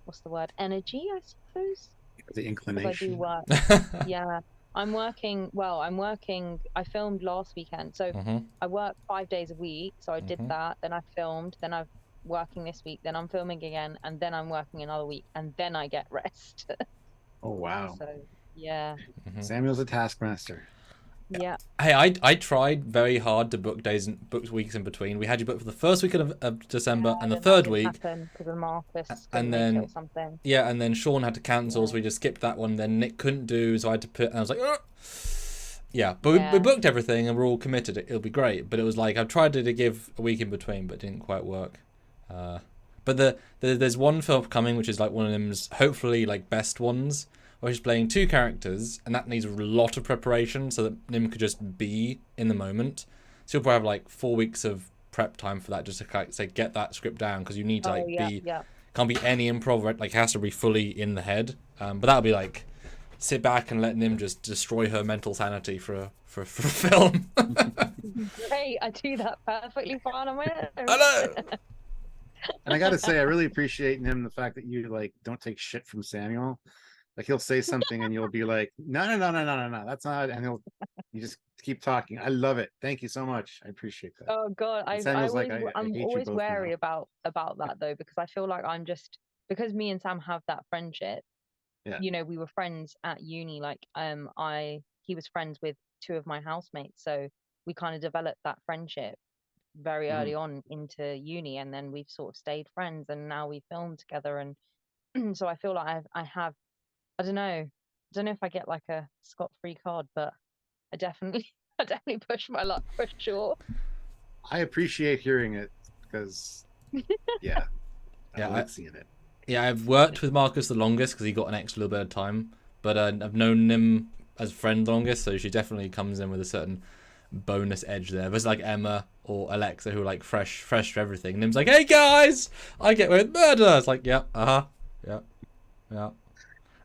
what's the word? Energy, I suppose. The Because I inclination. do work. Yeah, I'm working. Well, I'm working. I filmed last weekend, so Mhm. I work 5 days a week. So I did Mhm. that. Then I filmed. Then I'm working this week. Then I'm filming again, and then I'm working another week, and then I get rest. Oh wow. So yeah, Samuel's a taskmaster. yeah. Hey, I tried very hard to book days and book weeks in between. We had you booked for the first week of December and the Then that third didn't week, happen because of Marcus couldn't and make it or then something. yeah, and then Sean had to cancel, Yeah. so we just skipped that one. Then Nick couldn't do, so I had to put, and I was like, "Ugh." Yeah, but we Yeah. booked everything and we're all committed. It'll be great. But it was like I tried to give a week in between, but it didn't quite work. But there's one film coming, which is like one of them's hopefully like best ones, where he's playing two characters, and that needs a lot of preparation so that Nim could just be in the moment. So you'll probably have like 4 weeks of prep time for that, just to like, say get that script down, because you need to like can't be any improv, right? Like it has to be fully in the head. But that'll be like sit back and let Nim just destroy her mental sanity for a film. Great, I do that perfectly fine on my own. I know. And I gotta say, I really appreciate him the fact that you like don't take shit from Samuel. Like he'll say something and you'll be like, no, that's not, and you just keep talking. I love it. Thank you so much. I appreciate that. Oh God, And Samuel's like, I'm I hate you always both wary now. about that though, because I feel like I'm just, because me and Sam have that friendship. Yeah. You know, we were friends at uni. Like he was friends with two of my housemates, so we kind of developed that friendship very early on into uni, and then we've sort of stayed friends, and now we film together, and so I feel like I have, I don't know if I get like a scot-free card, but I definitely I definitely push my luck for sure. I appreciate hearing it because, yeah, I Yeah, like seeing it. Yeah, I've worked with Marcus the longest because he got an extra little bit of time, but I've known Nim as a friend the longest, so she definitely comes in with a certain bonus edge there. But it's like Emma or Alexa who are like fresh for everything. Nim's like, hey guys, I get away with murder. It's like, yeah, yeah.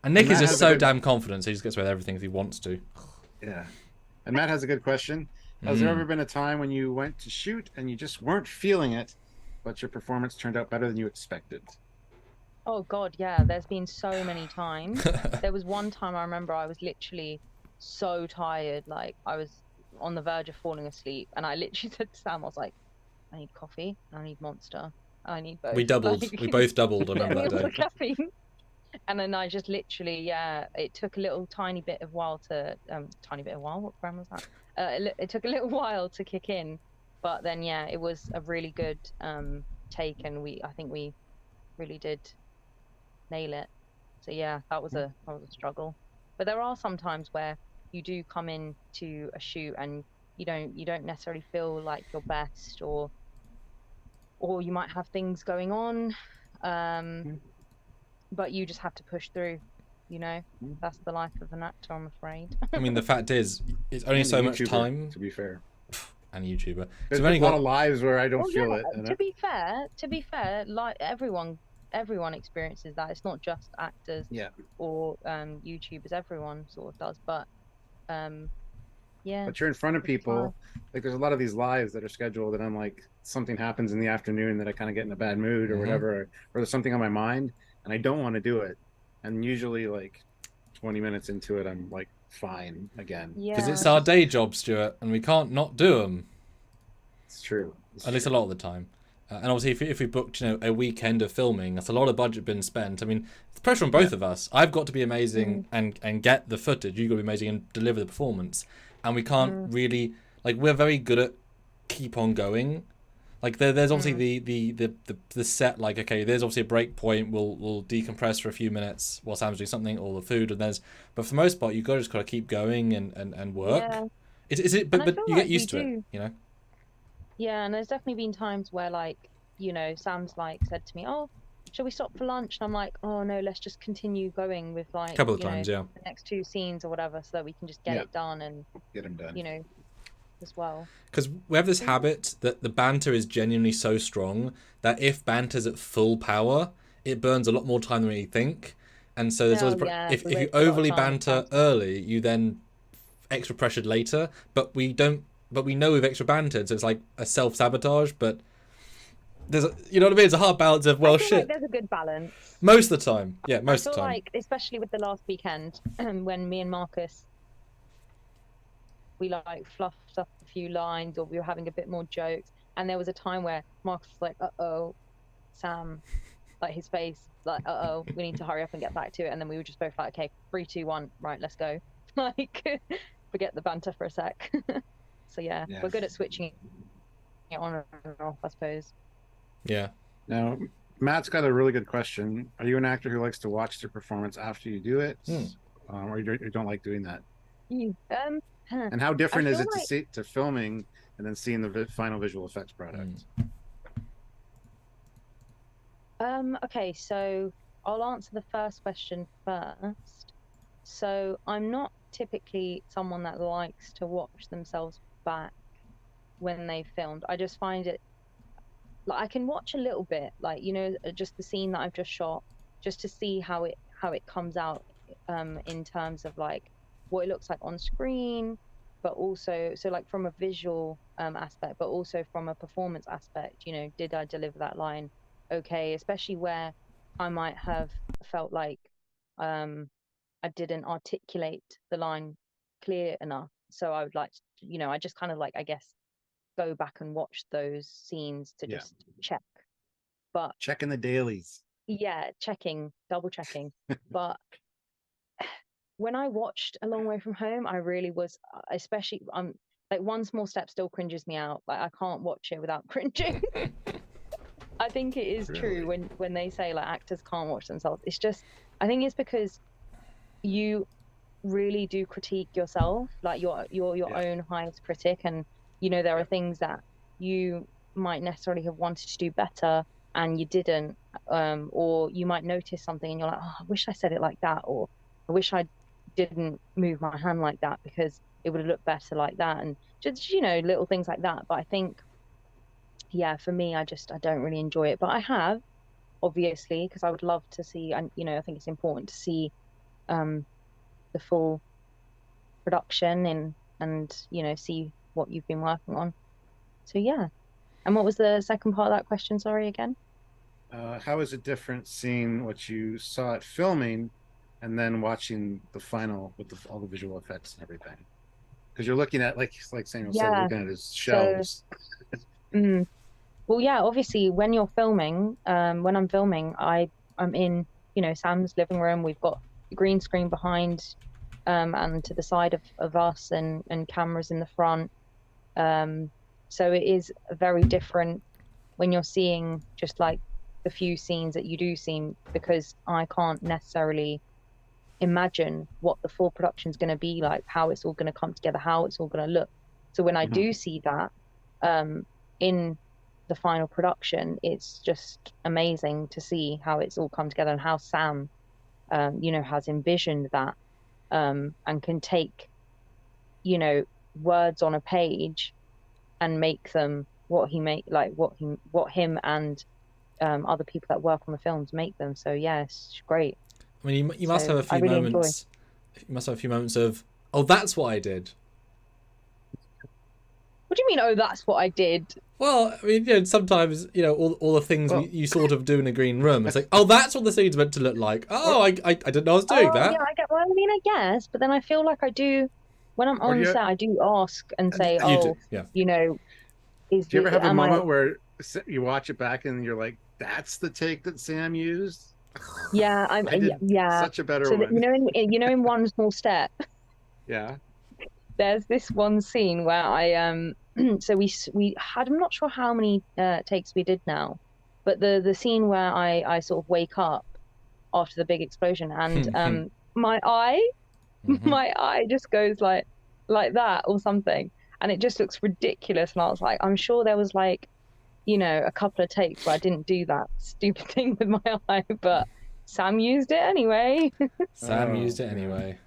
And Nick is just so damn confident, so he just gets away with everything if he wants to. Yeah. And Matt has a good question. Has there ever been a time when you went to shoot and you just weren't feeling it, but your performance turned out better than you expected? Oh God, yeah. There's been so many times. There was one time I remember I was literally so tired, like I was on the verge of falling asleep, and I literally said to Sam, I was like, I need coffee, I need Monster, I need both. We doubled. Like, we both doubled. I remember that day. caffeine. And then I just literally, yeah, it took a little tiny bit of while to, what grammar was that? It took a little while to kick in, but then yeah, it was a really good take, and I think we really did nail it. So yeah, that was a struggle. But there are some times where you do come in to a shoot and you don't necessarily feel like your best, or you might have things going on, but you just have to push through. You know, that's the life of an actor, I'm afraid. I mean, the fact is, it's only so much time. To be fair, and a YouTuber. There's a lot of lives where I don't feel it. To be fair, like everyone experiences that. It's not just actors, or YouTubers. Everyone sort of does, but yeah. But you're in front of people. Like there's a lot of these lives that are scheduled, and I'm like, something happens in the afternoon that I kind of get in a bad mood or whatever, or there's something on my mind, and I don't want to do it. And usually, like 20 minutes into it, I'm like fine again. Yeah. Because it's our day job, Stuart, and we can't not do them. It's true. At least a lot of the time. And obviously, if we booked, a weekend of filming, that's a lot of budget been spent. I mean, it's pressure on both of us. I've got to be amazing and get the footage. You've got to be amazing and deliver the performance. And we can't really, like, we're very good at keep on going. Like there's obviously the set, like, okay, there's obviously a break point. We'll decompress for a few minutes while Sam's doing something, or the food, and but for the most part, you've got to just kind of keep going and work. Yeah. But you get used to it, Yeah, and there's definitely been times where, like, Sam's like said to me, "Oh, shall we stop for lunch?" And I'm like, "Oh no, let's just continue going with like a couple of times, the next two scenes or whatever, so that we can just get it done and get them done." As well. Because we have this habit that the banter is genuinely so strong that if banter's at full power, it burns a lot more time than we think. And so there's always if you overly banter early, you then extra pressured later. But we know we've extra bantered, so it's like a self-sabotage. But there's you know what I mean? It's a hard balance of I feel like there's a good balance most of the time. Yeah, most of the time. Like, especially with the last weekend, when me and Marcus, we like fluffed up a few lines, or we were having a bit more jokes, and there was a time where Marcus was like, "Uh-oh, Sam," like his face, like, "Uh-oh, we need to hurry up and get back to it," and then we were just both like, "Okay, 3, 2, 1, right, let's go." Like, forget the banter for a sec. So yeah, we're good at switching it on and off, I suppose. Yeah. Now, Matt's got a really good question. Are you an actor who likes to watch their performance after you do it, or you don't like doing that? And how different is it to filming and then seeing the final visual effects product? Okay, so I'll answer the first question first. So I'm not typically someone that likes to watch themselves back when they filmed. I just find it, like, I can watch a little bit, like, you know, just the scene that I've just shot, just to see how it comes out, in terms of like what it looks like on screen, but also so like from a visual aspect, but also from a performance aspect. You know, did I deliver that line okay? Especially where I might have felt like I didn't articulate the line clear enough. So I would like to, you know, I just kind of like, I guess, go back and watch those scenes to just check. But checking the dailies. Yeah, double checking. But when I watched A Long Way From Home, I really was, especially, like, One Small Step still cringes me out. Like, I can't watch it without cringing. I think it is true when they say like actors can't watch themselves. It's just, I think it's because you really do critique yourself, like you're your own highest critic, and you know there are things that you might necessarily have wanted to do better and you didn't, or you might notice something and you're like, oh, I wish I said it like that, or I wish I didn't move my hand like that because it would have looked better like that, and just, you know, little things like that. But I think, yeah, for me, I don't really enjoy it. But I have, obviously, because I would love to see, and you know, I think it's important to see the full production and you know, see what you've been working on. So yeah. And what was the second part of that question, sorry, again? How is it different seeing what you saw at filming and then watching the final with all the visual effects and everything? Because you're looking at, like Samuel said, looking at his shelves. So, well, yeah, obviously when you're filming, when I'm filming, I'm in, you know, Sam's living room. We've got the green screen behind, and to the side of us, and cameras in the front. So it is very different when you're seeing just like the few scenes that you do see, because I can't necessarily imagine what the full production is going to be like, how it's all going to come together, how it's all going to look. So when I do see that in the final production, it's just amazing to see how it's all come together and how Sam, you know, has envisioned that, and can take, you know, words on a page and make them what him and other people that work on the films make them. So yeah, it's great. I mean, you must have a few moments. You must have a few moments of, oh, that's what I did. What do you mean? Oh, that's what I did. Well, I mean, you know, sometimes, you know, all the things you sort of do in a green room. It's like, oh, that's what the scene's meant to look like. Oh, I didn't know I was doing that. Yeah, I mean, I guess, but then I feel like I do, when I'm on set, I do ask and say, you know, do you ever have a moment where you watch it back and you're like, that's the take that Sam used? Yeah, I did such a better one. You know, in One Small Step. Yeah. There's this one scene where I so we had, I'm not sure how many takes we did now, but the scene where I sort of wake up after the big explosion and my eye just goes like that or something, and it just looks ridiculous, and I was like, I'm sure there was like, you know, a couple of takes where I didn't do that stupid thing with my eye, but Sam used it anyway. Sam used it anyway.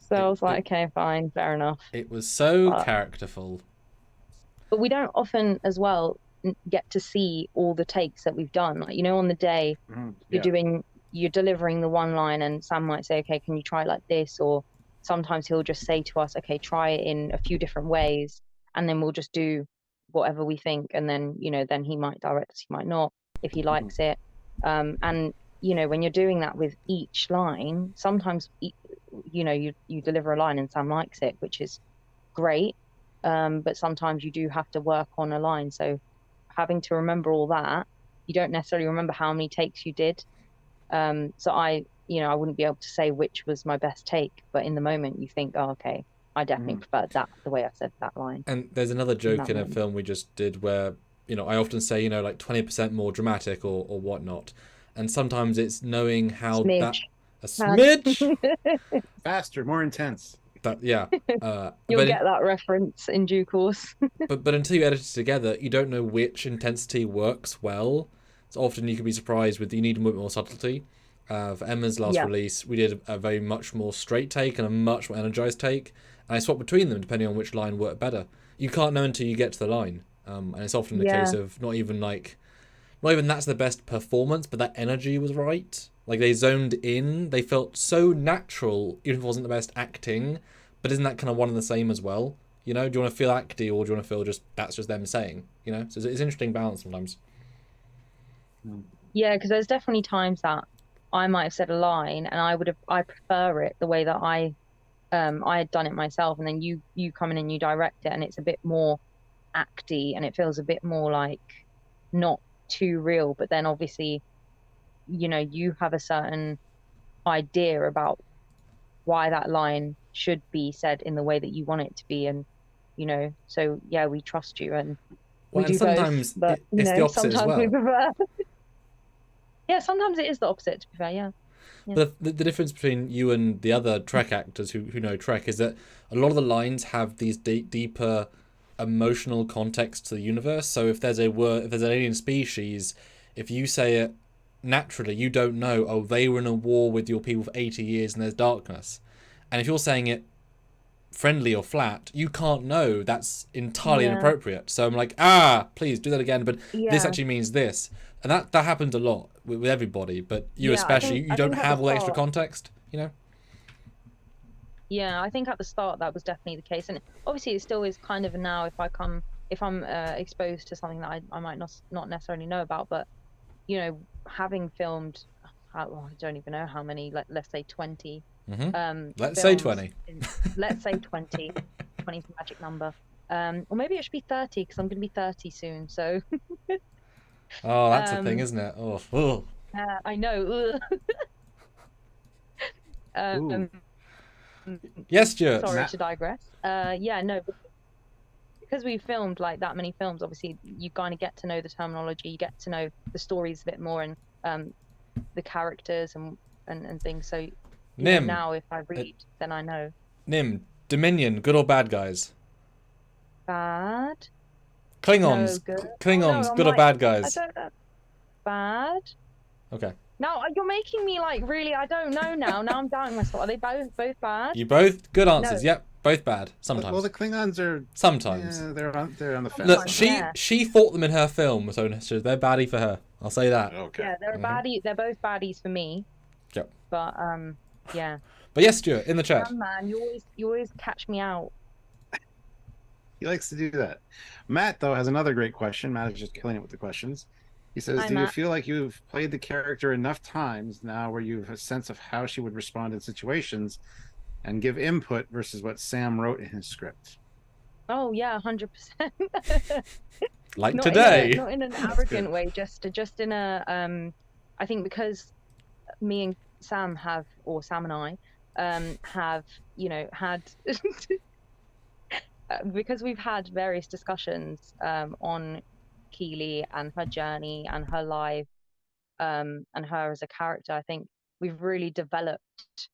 So I was like, okay, fine, fair enough. It was so characterful. But we don't often, as well, get to see all the takes that we've done. Like, you know, on the day, you're doing you're delivering the one line and Sam might say, okay, can you try it like this? Or sometimes he'll just say to us, okay, try it in a few different ways, and then we'll just do whatever we think. And then, then he might direct us, he might not, if he likes it. And, when you're doing that with each line, sometimes, you deliver a line and Sam likes it, which is great. But sometimes you do have to work on a line. So having to remember all that, you don't necessarily remember how many takes you did. So I wouldn't be able to say which was my best take, but in the moment you think, oh, okay, I definitely preferred that, the way I said that line. And there's another joke in a film we just did where, I often say, like 20% more dramatic or whatnot. And sometimes it's knowing how Smidge. a smidge faster, more intense. Yeah. You'll get that reference in due course. but until you edit it together, you don't know which intensity works well. So often you can be surprised with, you need a bit more subtlety. For Emma's last release, we did a very much more straight take and a much more energized take. And I swapped between them depending on which line worked better. You can't know until you get to the line. And it's often the case of not even that's the best performance, but that energy was right. Like they zoned in, they felt so natural, even if it wasn't the best acting. But isn't that kind of one and the same as well? Do you want to feel acty or do you want to feel that's just them saying? So it's an interesting balance sometimes. Yeah, because there's definitely times that I might have said a line and I prefer it the way that I had done it myself, and then you come in and you direct it and it's a bit more acty and it feels a bit more like not too real. But then obviously, you have a certain idea about why that line should be said in the way that you want it to be, and so yeah, we trust you and we do sometimes both, but it's the opposite sometimes as well. we prefer yeah, sometimes it is the opposite, to be fair. Yeah. But the difference between you and the other Trek actors who know Trek is that a lot of the lines have these deeper emotional context to the universe. So if there's an alien species, if you say it naturally, you don't know, oh, they were in a war with your people for 80 years and there's darkness. And if you're saying it friendly or flat, you can't know. That's entirely inappropriate. So I'm like, please do that again. But this actually means this. And that happens a lot with everybody, but you especially, you don't have all the extra context, Yeah, I think at the start that was definitely the case, and obviously it still is kind of now. If I'm exposed to something that I might not necessarily know about, but having filmed, I don't even know how many, let's say 20. Let's say 20. Let's say 20. 20 is the magic number, or maybe it should be 30 because I'm going to be 30 soon. So. Oh, that's a thing, isn't it? Oh. I know. Yes, Stuart. Sorry to digress. No, because we filmed like that many films, obviously you kind of get to know the terminology, you get to know the stories a bit more, and the characters and things. So Nim, now if I read, then I know. Nim, Dominion, good or bad guys? Bad. Klingons, no, good. Klingons, good or bad guys? I don't know. Bad. Okay. Now you're making me really. I don't know now. Now I'm doubting myself. Are they both bad? You both good answers. No. Yep, both bad. Sometimes. Well, the Klingons are sometimes. Yeah, they're on the fence. Look, she fought them in her film, so they're baddie for her. I'll say that. Okay. Yeah, they're baddie. They're both baddies for me. Yep. But yeah. But yes, Stuart, in the chat. Man, you always catch me out. He likes to do that. Matt, though, has another great question. Matt is just killing it with the questions. He says, do you feel like you've played the character enough times now where you have a sense of how she would respond in situations and give input versus what Sam wrote in his script? Oh, yeah, 100%. Like not today. Not in an arrogant way, just in a... I think because me and Sam Sam and I have, had... because we've had various discussions on Keeley and her journey and her life and her as a character, I think we've really developed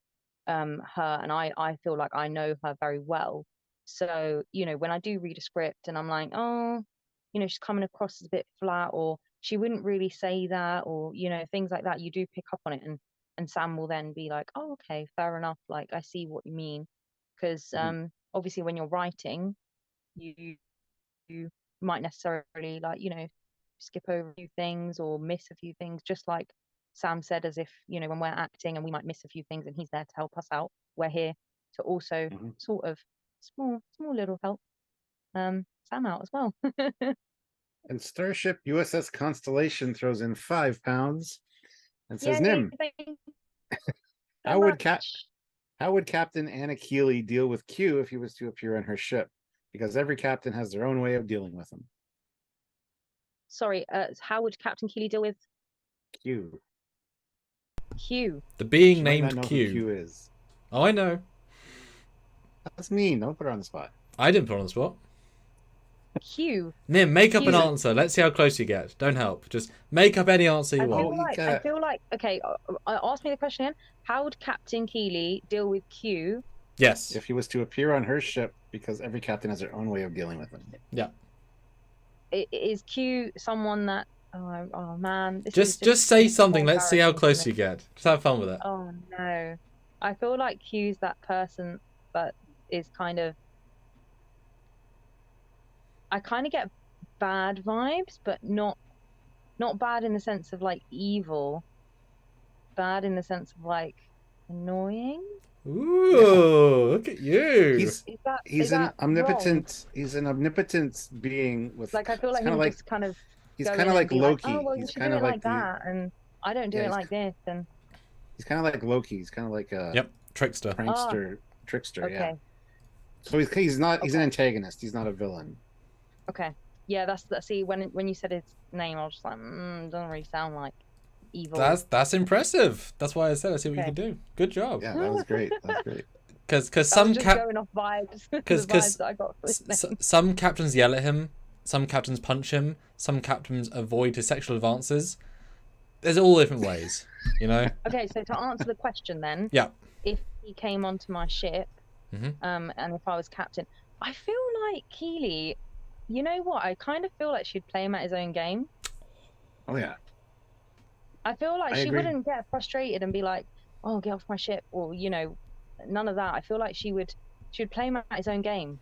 her, and I feel like I know her very well. So when I do read a script and I'm like, oh, she's coming across as a bit flat, or she wouldn't really say that, or things like that, you do pick up on it, and Sam will then be like, oh, okay, fair enough, like I see what you mean, because obviously when you're writing, you might necessarily skip over a few things or miss a few things, just like Sam said, as if, you know, when we're acting and we might miss a few things and he's there to help us out, we're here to also sort of small little help Sam out as well. And Starship USS Constellation throws in £5 and says, Yay, Nim, thank you so how would much. how would Captain Anna Keeley deal with Q if he was to appear on her ship? Because every captain has their own way of dealing with him. Sorry, how would Captain Keeley deal with Q. Q? The being She might not named know Q. who Q is. Oh, I know. That's mean. Don't put her on the spot. I didn't put her on the spot. Q. Nim, make up an Q. answer. Let's see how close you get. Don't help. Just make up any answer you want. I feel like, okay, ask me the question again. How would Captain Keeley deal with Q? Yes. If he was to appear on her ship, because every captain has their own way of dealing with him. Yeah. Is Q someone that? Oh man. Just say something. Let's see how close you get. Just have fun with it. Oh no, I feel like Q's that person that is kind of. I kind of get bad vibes, but not bad in the sense of like evil. Bad in the sense of like annoying. Ooh, look at you. He's an omnipotent. He's an omnipotent being with. Like I feel like he's just kind of. He's kind of like Loki. Like, oh well, he's you should do it like that, and I don't do it like this, and. He's kind of like Loki. He's kind of like a. Trickster. Prankster, trickster. Okay. Yeah. So he's not. Okay. He's an antagonist. He's not a villain. Okay. Yeah, that's. See, when you said his name, I was just like, doesn't really sound like evil. That's impressive. That's why I said I see what you can do. Good job. Yeah, that was great. That's great. Because some going off vibes. Because I got some captains yell at him, some captains punch him, some captains avoid his sexual advances. There's all different ways, you know. Okay, so to answer the question then, yeah, if he came onto my ship, and if I was captain, I feel like Keeley. You know what? I kind of feel like she'd play him at his own game. Oh yeah. I feel like she wouldn't get frustrated and be like, "Oh, get off my ship," or you know, none of that. I feel like she would play him at his own game.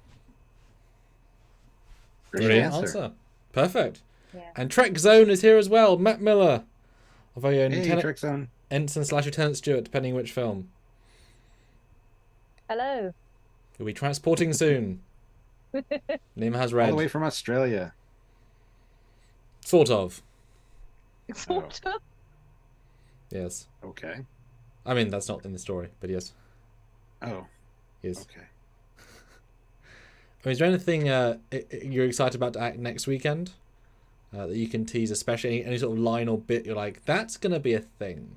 Brilliant answer. Perfect. Yeah. And Trek Zone is here as well. Matt Miller, of our own Trek Zone. Ensign / Lieutenant Stewart, depending which film. Hello. We'll be transporting soon. Nim has read. All the way from Australia. Sort of. Sort of. Oh. Yes. Okay. I mean, that's not in the story, but yes. Oh. Yes. Okay. I mean, is there anything you're excited about to act next weekend that you can tease, especially any sort of line or bit you're like, that's going to be a thing?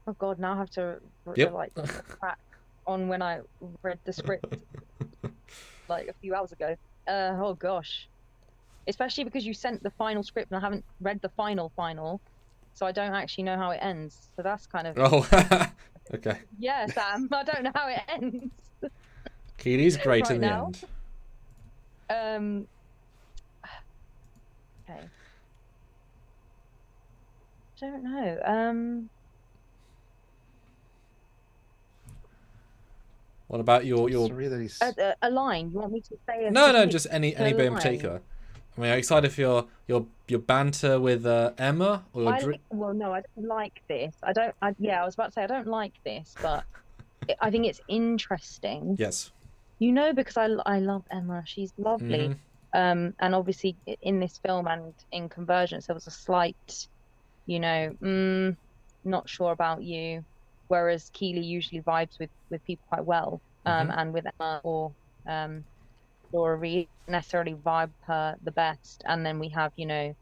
Oh God, now I have to like crack on when I read the script like a few hours ago. Oh gosh. Especially because you sent the final script and I haven't read the final, so I don't actually know how it ends. So that's kind of. Oh, okay. Yeah, Sam, I don't know how it ends. Keeley's great right in the now. end. Okay. I don't know. What about your a line? You want me to say? No, just any bit in line? particular. I mean, I'm excited for your banter with Emma or your well, no, I don't like this. I was about to say I don't like this, but I think it's interesting. Yes. You know, because I love Emma. She's lovely. And obviously in this film and in Convergence, there was a slight, you know, not sure about you. Whereas Keeley usually vibes with people quite well. And with Emma or Laura Reed, necessarily vibe her the best. And then we have, you know,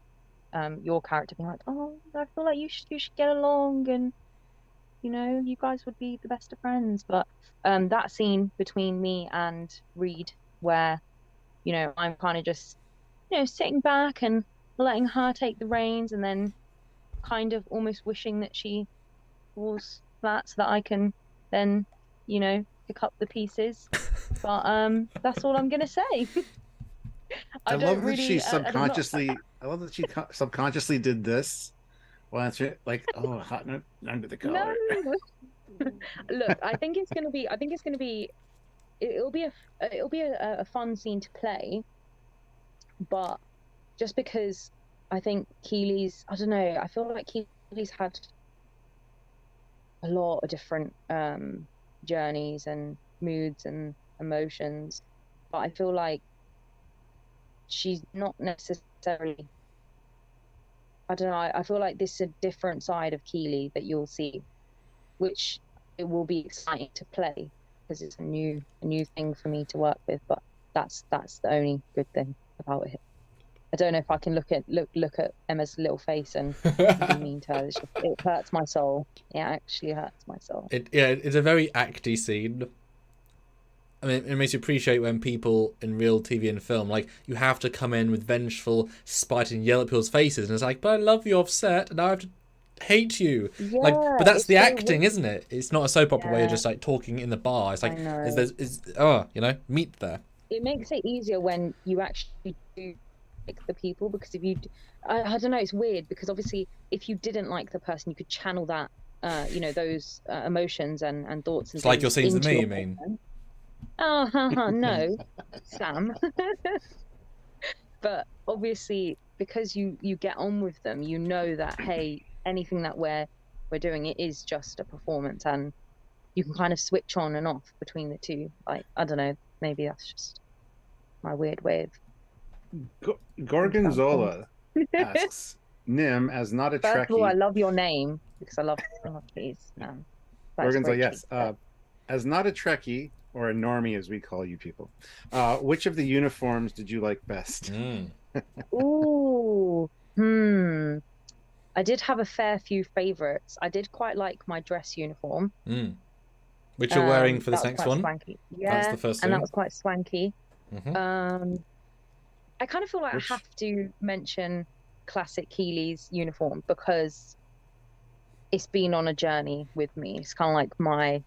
your character being like, oh, I feel like you should get along, and you know, you guys would be the best of friends. But that scene between me and Reed, where, you know, I'm kind of just, you know, sitting back and letting her take the reins, and then kind of almost wishing that she was flat so that I can then, you know, pick up the pieces. But that's all I'm gonna say. I love that she subconsciously. I love that she subconsciously did this. Well, it's like, oh, hot under the collar. No. Look, I think it's gonna be. It'll be a fun scene to play. But just because I think Keeley's, I don't know, I feel like Keeley's had a lot of different journeys and moods and emotions, but I feel like she's not necessarily, I don't know, I feel like this is a different side of Keeley that you'll see, which it will be exciting to play because it's a new thing for me to work with, but that's the only good thing about it. I don't know if I can look at Emma's little face and be mean to her. It hurts my soul. It actually hurts my soul. It's a very acty scene. I mean, it makes you appreciate when people in real TV and film, like, you have to come in with vengeful spite and yell at people's faces, and it's like, but I love you offset, and now I have to hate you. Yeah, like, but that's the so acting, weird. isn't it? It's not a soap opera where you're Yeah. just like talking in the bar. It's like, I know. meet there. It makes it easier when you actually do like the people, because if you, I don't know, it's weird because obviously if you didn't like the person, you could channel that, those emotions and thoughts and It's like your things scenes with into me, your you mean? person. Oh, no, Sam. But obviously, because you get on with them, you know that, hey, anything that we're doing, it is just a performance, and you can kind of switch on and off between the two. Like, I don't know, maybe that's just my weird way of. Gorgonzola asks Nim, as not a First of all, I Trekkie. love your name because I love these. That's Gorgonzola, great yes. cheese. As not a Trekkie, or a normie as we call you people, which of the uniforms did you like best? Ooh, I did have a fair few favorites. I did quite like my dress uniform. Which you're wearing for this that was next quite one. Swanky. Yeah, That's the first and that scene. was quite swanky. Mm-hmm. I kind of feel like Which- I have to mention classic Keeley's uniform because it's been on a journey with me. It's kind of like my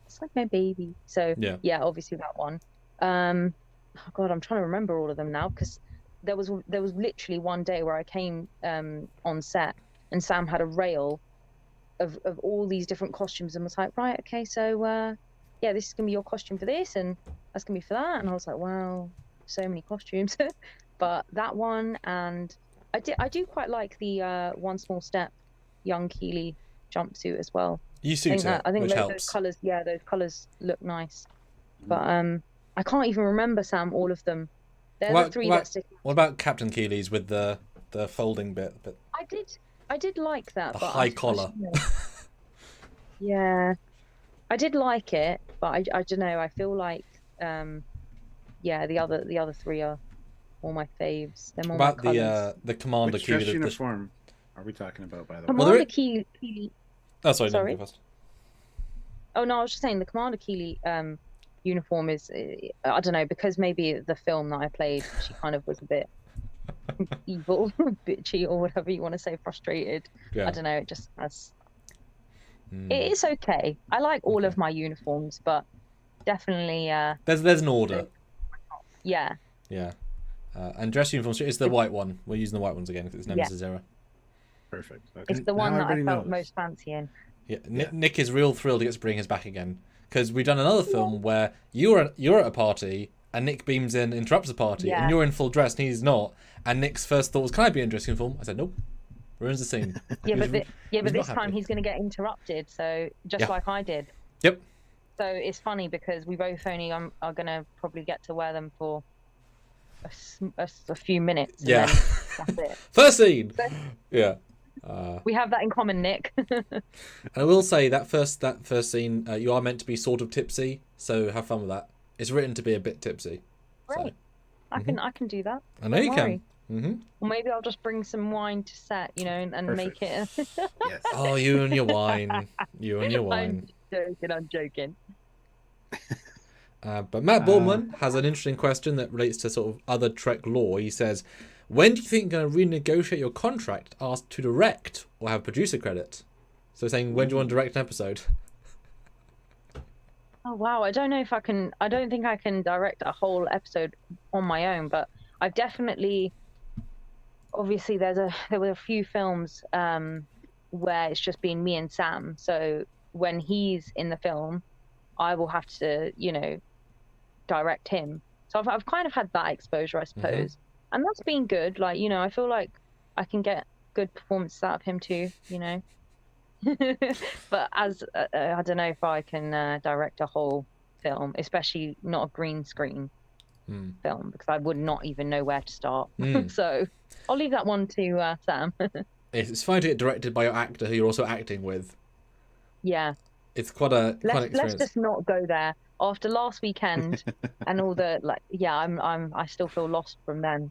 baby. So yeah, obviously that one. Oh God, I'm trying to remember all of them now because there was literally one day where I came on set and Sam had a rail of all these different costumes and was like, right, okay, so this is gonna be your costume for this and that's gonna be for that, and I was like, wow, so many costumes. But that one, and I do quite like the One Small Step young Keeley jumpsuit as well. you suit it, I think which those helps. colors, those colors look nice. But I can't even remember, Sam, all of them. They're the three that stick. What about Captain Keeley's with the folding bit? But I did like that. the but high collar. Yeah, I did like it, but I don't know. I feel like the other three are all my faves. They're more About my colours. the Commander Which dress Keeley. uniform are we talking about, by the way? Commander Keeley. Oh, sorry, Sorry? no, go first. Oh no, I was just saying the Commander Keeley uniform is, I don't know, because maybe the film that I played, she kind of was a bit evil, bitchy, or whatever you want to say, frustrated. Yeah. I don't know. It just has. It is okay. I like all of my uniforms, but definitely. There's an order. Yeah. Yeah. And dress uniforms is the white one. We're using the white ones again because it's Nemesis era. Perfect. Okay. It's the one Now that I everybody felt knows. most fancy in. Yeah. Nick is real thrilled he gets to bring his back again because we've done another film where you're at a party and Nick beams in, interrupts the party, and you're in full dress and he's not. And Nick's first thought was, "Can I be in dress uniform?" I said, "Nope." Ruins the scene. Yeah, but not this time happy. he's going to get interrupted, so just like I did. Yep. So it's funny because we both only are going to probably get to wear them for a few minutes. And Yeah. then that's it. First scene. Yeah. We have that in common, Nick. And I will say that first scene, you are meant to be sort of tipsy, so have fun with that. It's written to be a bit tipsy. Great. So. I can do that. I know Don't you worry. can. Or maybe I'll just bring some wine to set, and make it. Yes. Oh, you and your wine. You and your wine. I'm joking. But Matt Ballman has an interesting question that relates to sort of other Trek lore. He says, when do you think you're going to renegotiate your contract, asked to direct or have producer credit? So saying, when do you want to direct an episode? Oh wow, I don't know if I can. I don't think I can direct a whole episode on my own, but I've definitely. Obviously, there were a few films where it's just been me and Sam. So when he's in the film, I will have to, direct him. So I've kind of had that exposure, I suppose, and that's been good. Like, I feel like I can get good performances out of him too, you know. But as I don't know if I can direct a whole film, especially not a green screen film, because I would not even know where to start. So I'll leave that one to Sam. It's fine to get directed by your actor who you're also acting with. Yeah. It's quite an experience. Let's just not go there. After last weekend and all the I still feel lost from then.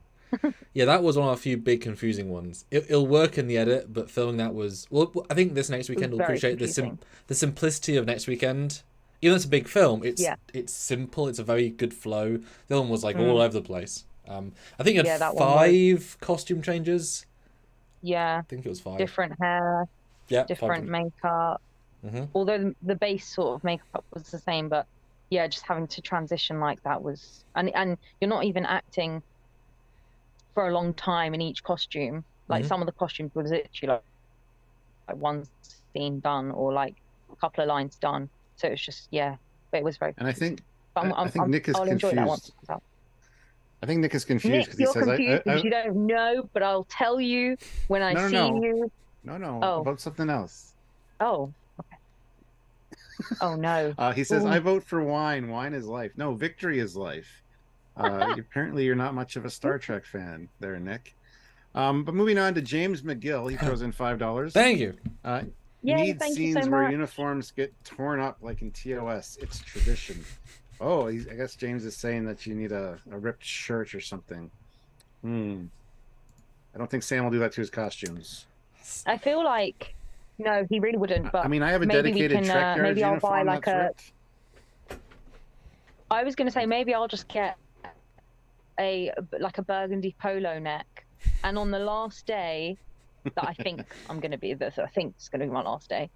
Yeah, that was one of a few big confusing ones. It'll work in the edit, but filming that was I think this next weekend will appreciate the simplicity of next weekend. Even though it's a big film, it's simple. It's a very good flow. The other one was like all over the place. I think it had 5 costume changes. Yeah, I think it was 5. Different hair. Yeah, different makeup. Although the base sort of makeup was the same, but yeah, just having to transition like that was, and you're not even acting for a long time in each costume. Like some of the costumes were literally like one scene done or like a couple of lines done. So it was just but it was very. And I think Nick is confused. I think Nick is confused because he says, confused because you don't know, but I'll tell you when I see you. No, about something else. Oh, okay. Oh no. He says, I vote for wine. Wine is life. No, victory is life. Apparently you're not much of a Star Trek fan there, Nick. But moving on to James McGill, he throws in $5. Thank you. Need scenes where uniforms get torn up like in TOS. It's tradition. Oh, I guess James is saying that you need a ripped shirt or something. I don't think Sam will do that to his costumes. I feel like no, he really wouldn't. But I mean, I have a dedicated Trekyards maybe I'll buy like ripped. I was going to say maybe I'll just get a burgundy polo neck, and on the last day that I think I'm going to be I think it's going to be my last day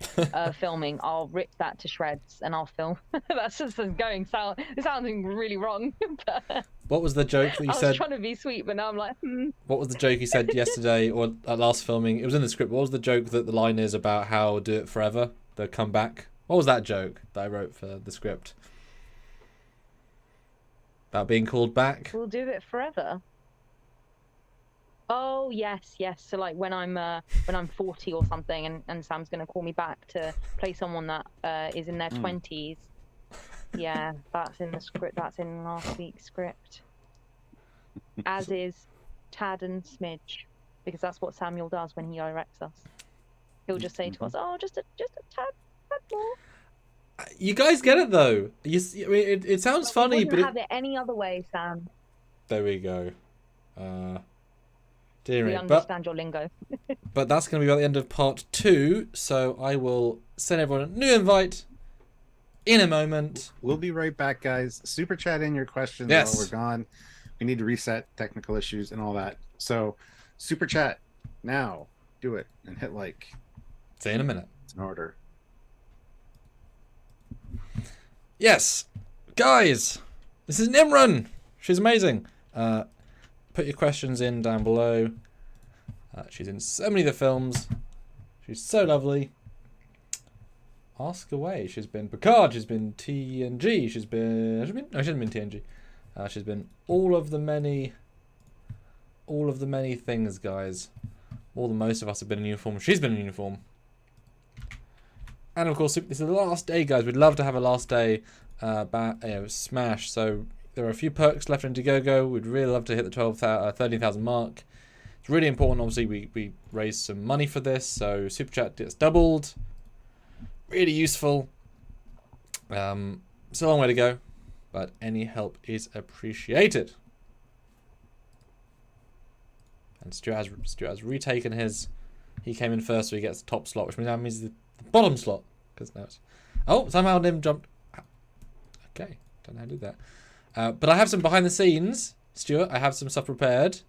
filming, I'll rip that to shreds and I'll film. That's just sounding really wrong. But what was the joke that you said? I was trying to be sweet, but now I'm like, What was the joke you said yesterday or at last filming? It was in the script. What was the joke that the line is about how do it forever? The comeback. What was that joke that I wrote for the script? About being called back? We'll do it forever. Oh yes. So like when I'm 40 or something, and Sam's gonna call me back to play someone that is in their 20s. Yeah, that's in the script. That's in last week's script. As is Tad and Smidge, because that's what Samuel does when he directs us. He'll just say to us, "Oh, just a tad more." You guys get it though. I mean, it sounds funny, but have it any other way, Sam. There we go. We understand your lingo. But that's going to be about the end of part 2, so I will send everyone a new invite in a moment. We'll be right back, guys. Super chat in your questions while we're gone. We need to reset technical issues and all that. So super chat now. Do it and hit like. See you in a minute. It's in order. Yes, guys, this is Nimran. She's amazing. Put your questions in down below. She's in so many of the films. She's so lovely. Ask away. She's been Picard. She's been TNG. She hasn't been TNG. She's been all of the many things, guys. More than most of us have been in uniform. She's been in uniform. And of course, this is the last day, guys. We'd love to have a last day smash. So there are a few perks left in Indiegogo. We'd really love to hit the 13,000 mark. It's really important. Obviously, we raised some money for this, so Super Chat gets doubled. Really useful. It's a long way to go, but any help is appreciated. And Stuart has retaken his. He came in first, so he gets the top slot, which means the bottom slot. Because now it's. Oh, somehow Nim jumped. Okay, don't know how to do that. But I have some behind the scenes, Stuart. I have some stuff prepared.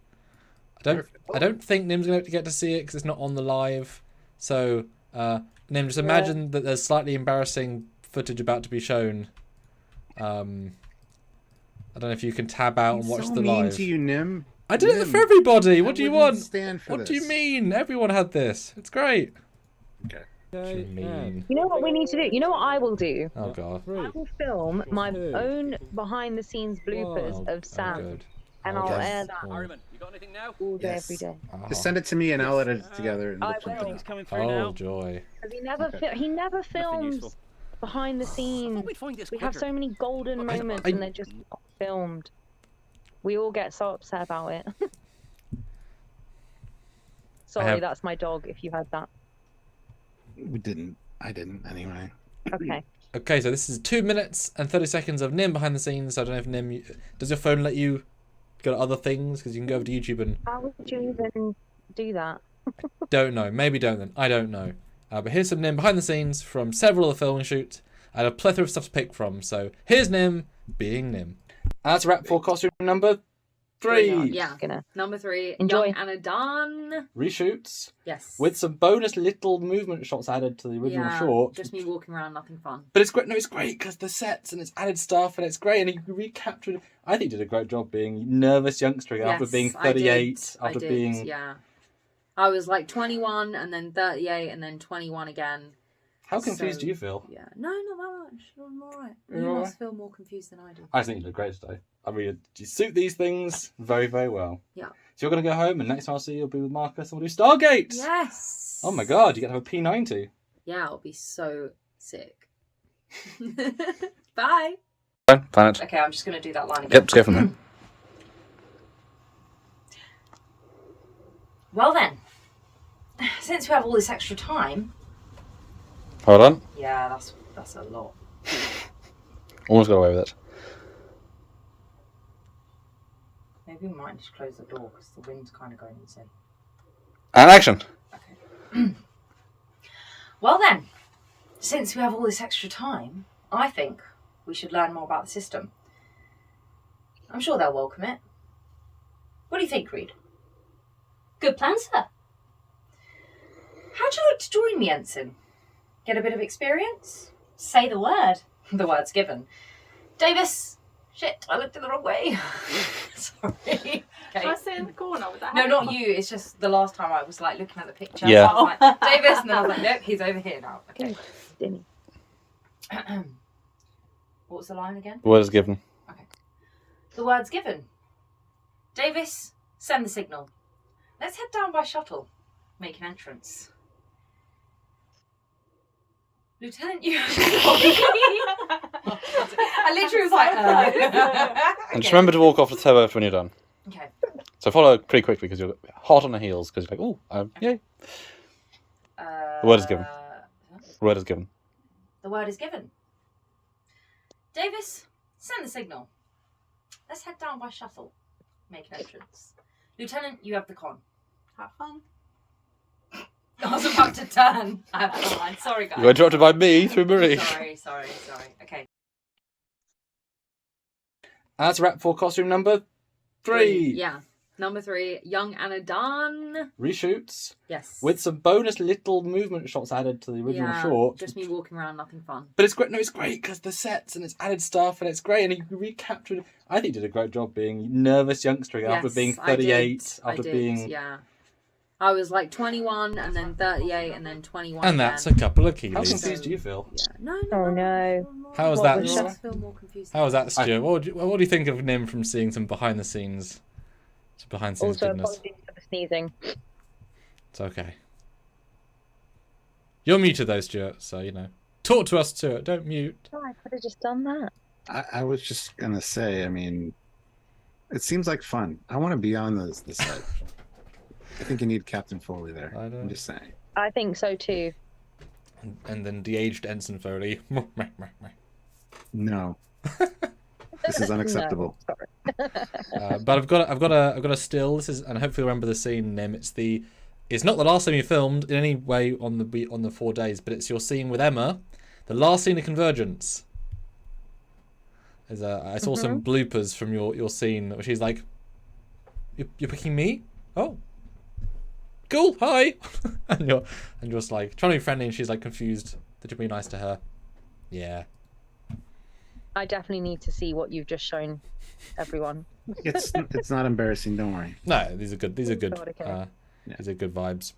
I don't think Nim's going to get to see it because it's not on the live. So, Nim, just imagine that there's slightly embarrassing footage about to be shown. I don't know if you can tab out and watch the live. Mean to you, Nim. I did it for everybody. What do you want? What do you mean? Everyone had this. It's great. Okay. What do you mean? You know what we need to do? You know what I will do? Oh god. I will film my own behind the scenes bloopers of Sam. And I'll air that Harriman, you got anything now? all day, Yes. every day. Just send it to me and I'll edit it together. And I we'll print it will. out. Coming through Oh now. joy. 'Cause he never films behind the scenes. We'd find this We have quicker. so many golden moments and they're just not filmed. We all get so upset about it. Sorry, that's my dog, if you heard that. We didn't. I didn't anyway. Okay. Okay, so this is 2 minutes and 30 seconds of Nim behind the scenes. I don't know if Nim, does your phone let you go to other things? Because you can go over to YouTube and... How would you even do that? Don't know. Maybe don't then. I don't know. But here's some Nim behind the scenes from several of the filming shoots. I had a plethora of stuff to pick from. So here's Nim being Nim. And that's a wrap for costume number 3. Yeah. Gonna Number 3. enjoy. Young Anna Dawn. Reshoots. Yes. With some bonus little movement shots added to the original short. Just me walking around, nothing fun. But it's great. No, it's great because the sets and it's added stuff and it's great. And he recaptured. I think he did a great job being nervous youngster after Yes, being I 38. I After did, being. Yeah. I was like 21 and then 38 and then 21 again. How confused So- do you feel? Yeah. No, not that much. I'm alright. You're You all must feel more confused than I do. I think you look great today. I mean, you suit these things very, very well. Yeah. So you're going to go home and next time I'll see you, you'll be with Marcus and we'll do Stargate. Yes. Oh my god, you get to have a P90. Yeah, it'll be so sick. Bye. Planet. Okay, I'm just going to do that line again. Yep, let's go from there. Well then, since we have all this extra time... Hold on. Yeah, that's a lot. Almost got away with it. Maybe we might just close the door because the wind's kind of going insane. And action. Okay. Well then, since we have all this extra time, I think we should learn more about the system. I'm sure they'll welcome it. What do you think, Reed? Good plan, sir. How'd you like to join me, Ensign? Get a bit of experience? Say the word. The word's given. Davis! Shit, I looked in the wrong way. Sorry. Should I Okay. sit in the corner with that? No, not you. It's just the last time I was like looking at the picture. Yeah. I was like, Davis, and then I was like, nope, he's over here now. Okay. Dinny. What was the line again? Word is given. The word's given. Davis, send the signal. Let's head down by shuttle. Make an entrance. Lieutenant, you... I literally was like, And just remember to walk off the turbo when you're done. Okay. So follow pretty quickly because you're hot on the heels because you're like, oh, yay. The word is given. Word is given. The word is given. Davis, send the signal. Let's head down by shuttle. Make an entrance. Lieutenant, you have the con. Have fun. I was about to turn. I have the line. Sorry, guys. You got interrupted by me through Marie. Sorry. Okay. And that's a wrap for costume number 3. Yeah. Number 3, Young Anna Dawn. Reshoots. Yes. With some bonus little movement shots added to the original short. Just me walking around, nothing fun. But it's great. No, it's great because the sets and it's added stuff and it's great. And he recaptured. I think he did a great job being nervous youngster after Yes, being I 38. I After did, being. yeah. I was like 21 and then 38 and then 21 And again. that's a couple of How Keeleys. confused do you feel? Yeah. No. Oh, no. How was What that? was I that? just feel more confused. How was that, Stuart? What do you think of Nim from seeing some behind the scenes? Some behind the scenes Also, goodness. apologies for the sneezing. It's okay. You're muted though, Stuart. So talk to us, Stuart. Don't mute. Oh, I could have just done that. I was just gonna say, I mean, it seems like fun. I want to be on the set. I think you need Captain Foley there. I know. I'm just saying. I think so too. And then de-aged Ensign Foley. No. This is unacceptable. No, sorry. But I've got a still. This is, and hopefully you'll remember the scene, Nim. It's not the last time you filmed in any way on the 4 days, but it's your scene with Emma, the last scene of Convergence. I saw some bloopers from your scene where she's like, "You're picking me? Oh, cool. Hi," and you're just like trying to be friendly, and she's like confused that you're being nice to her. Yeah. I definitely need to see what you've just shown everyone. It's not embarrassing. Don't worry. No, these are good. These are good. God, okay. These are good vibes.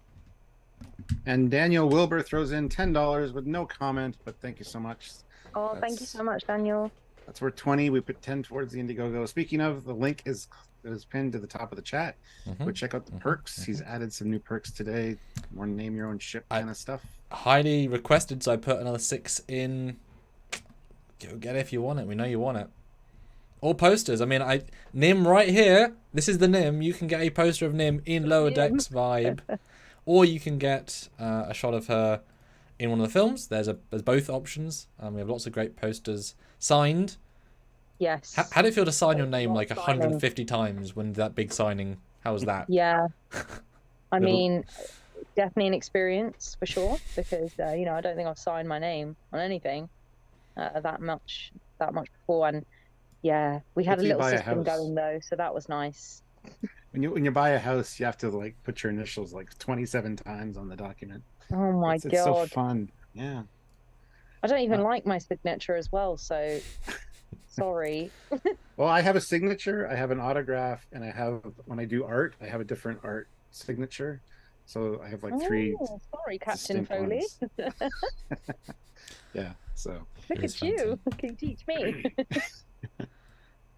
And Daniel Wilbur throws in $10 with no comment, but thank you so much. Oh, thank you so much, Daniel. That's worth 20. We put 10 towards the Indiegogo. Speaking of, the link is pinned to the top of the chat. Go check out the perks. He's added some new perks today. More name your own ship kind of stuff. Highly requested, so I put another 6 in. Go get it if you want it. We know you want it. Or posters. I mean, Nim right here. This is the Nim. You can get a poster of Nim in Lower Decks vibe, or you can get a shot of her in one of the films. There's both options. We have lots of great posters signed. Yes. How did it feel to sign your name like 150 times when that big signing? How was that? Yeah. I mean, definitely an experience for sure, because you know, I don't think I've signed my name on anything that much before, and yeah, we had a little system going though, so that was nice. When you buy a house, you have to like put your initials like 27 times on the document. Oh my God. It's so fun. Yeah. I don't even like my signature as well, so sorry. Well, I have a signature, I have an autograph, and I have, when I do art, I have a different art signature. So I have like 3. Sorry, Captain Foley. Yeah, so. Look at you. Can you teach me?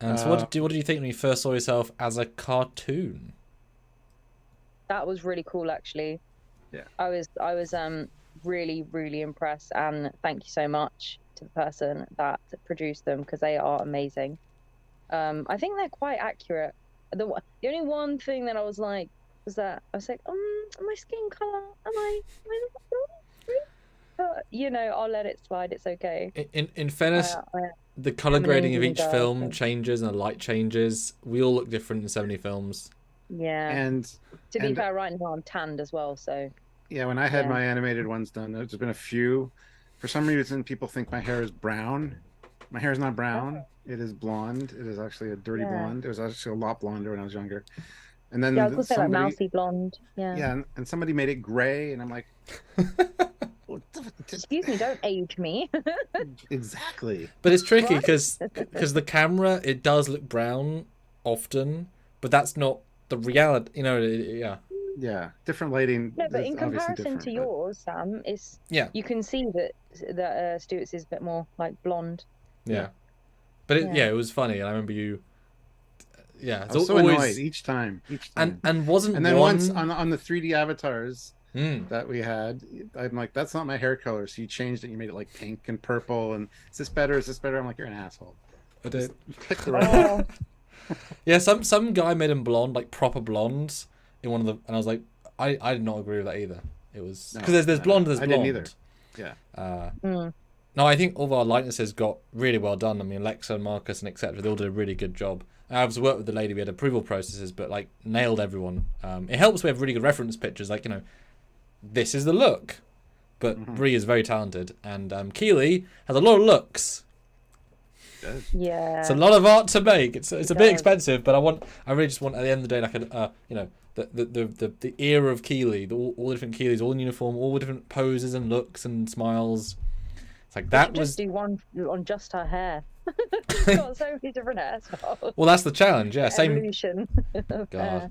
And so what did you think when you first saw yourself as a cartoon? That was really cool, actually. Yeah. I was really, really impressed, and thank you so much to the person that produced them, because they are amazing. I think they're quite accurate. The only one thing that I was like was that I was like, my skin color, am I but, you know, I'll let it slide. It's okay. In fairness, the color grading of each film changes and the light changes. We all look different in 70 films. Yeah. And to be fair, right now I'm tanned as well, so. Yeah, when I had my animated ones done, there's been a few. For some reason, people think my hair is brown. My hair is not brown. It is blonde. It is actually a dirty blonde. It was actually a lot blonder when I was younger. And then I was gonna say like mousy blonde. Yeah. Yeah, and somebody made it gray, and I'm like, excuse me, don't age me. Exactly. But it's tricky because the camera, it does look brown often, but that's not the reality. You know, Yeah, different lighting. No, but in comparison to yours, Sam, you can see that Stuart's is a bit more like blonde. Yeah. But it was funny, and I remember you. Yeah, I was so annoyed each time. And then once on the 3D avatars that we had, I'm like, that's not my hair color. So you changed it. You made it like pink and purple. And is this better? Is this better? I'm like, you're an asshole. I did. Pick the right one. Yeah, some guy made him blonde, like proper blondes, in one of the, and I was like, I did not agree with that either. It was because there's blonde, there's blonde. I didn't either. Yeah. No, I think all of our likenesses got really well done. I mean, Alexa and Marcus and etc. They all did a really good job. I was worked with the lady. We had approval processes, but like nailed everyone. It helps we have really good reference pictures. Like, you know, this is the look. But Bree is very talented, and Keeley has a lot of looks. Yeah. It's a lot of art to make. It's a bit expensive, but I really just want at the end of the day, like you know, the era of Keeley, all the different Keeleys, all in uniform, all the different poses and looks and smiles. It's like that was. Just do one on just her hair. She's got so many different hairstyles. Well, that's the challenge. Yeah, same. Evolution. God.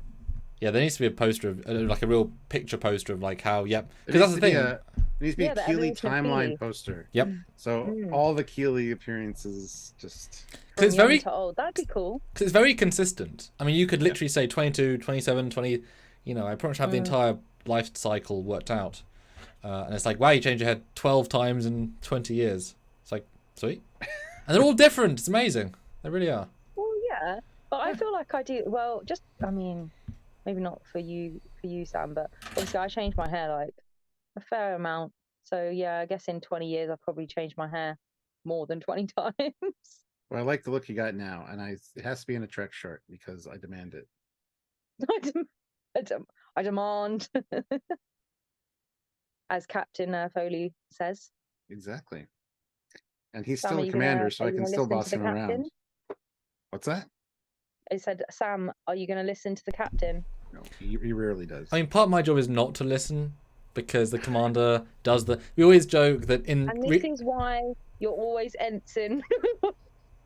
Yeah, there needs to be a poster of like a real picture poster of like how. Yep. Because that's the thing. It needs to be a Keeley timeline poster. Yep. So all the Keeley appearances just. Because it's very. That'd be cool. Because it's very consistent. I mean, you could literally say 22, 27, 20. You know, I pretty much have the entire life cycle worked out. And it's like, wow, you changed your head 12 times in 20 years. It's like, sweet. And they're all different. It's amazing. They really are. Well, yeah. But I feel like I do. Well, just, I mean, maybe not for you, Sam, but obviously I changed my hair like a fair amount. So, yeah, I guess in 20 years I've probably changed my hair more than 20 times. Well, I like the look you got now. And it has to be in a Trek shirt because I demand it. I demand. As Captain Foley says. Exactly. And he's Sam, still a commander, so I can still boss him around. What's that? I said, Sam, are you going to listen to the captain? No, he rarely does. I mean, part of my job is not to listen because the commander does the. We always joke that in. And this is why you're always ensign.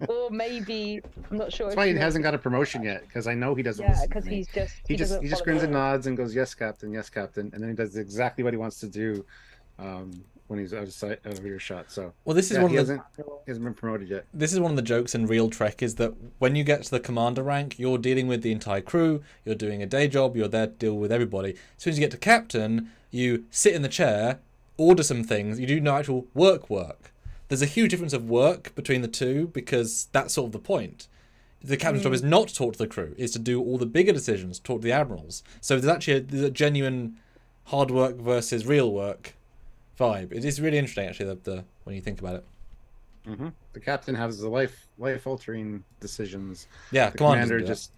Or maybe, I'm not sure. That's why he hasn't got a promotion yet, because I know he doesn't. Yeah, because he just grins and nods and goes, yes, captain, and then he does exactly what he wants to do when he's out of your shot. So Well, this is yeah, one he of the hasn't been promoted yet. This is one of the jokes in real Trek is that when you get to the commander rank, you're dealing with the entire crew, you're doing a day job, you're there to deal with everybody. As soon as you get to captain, you sit in the chair, order some things, you do no actual work. There's a huge difference of work between the two because that's sort of the point. The captain's job is not to talk to the crew, is to do all the bigger decisions, talk to the admirals. So there's actually there's a genuine hard work versus real work vibe. It is really interesting, actually, the when you think about it. Mm-hmm. The captain has the life-altering decisions. Yeah, the commander commander just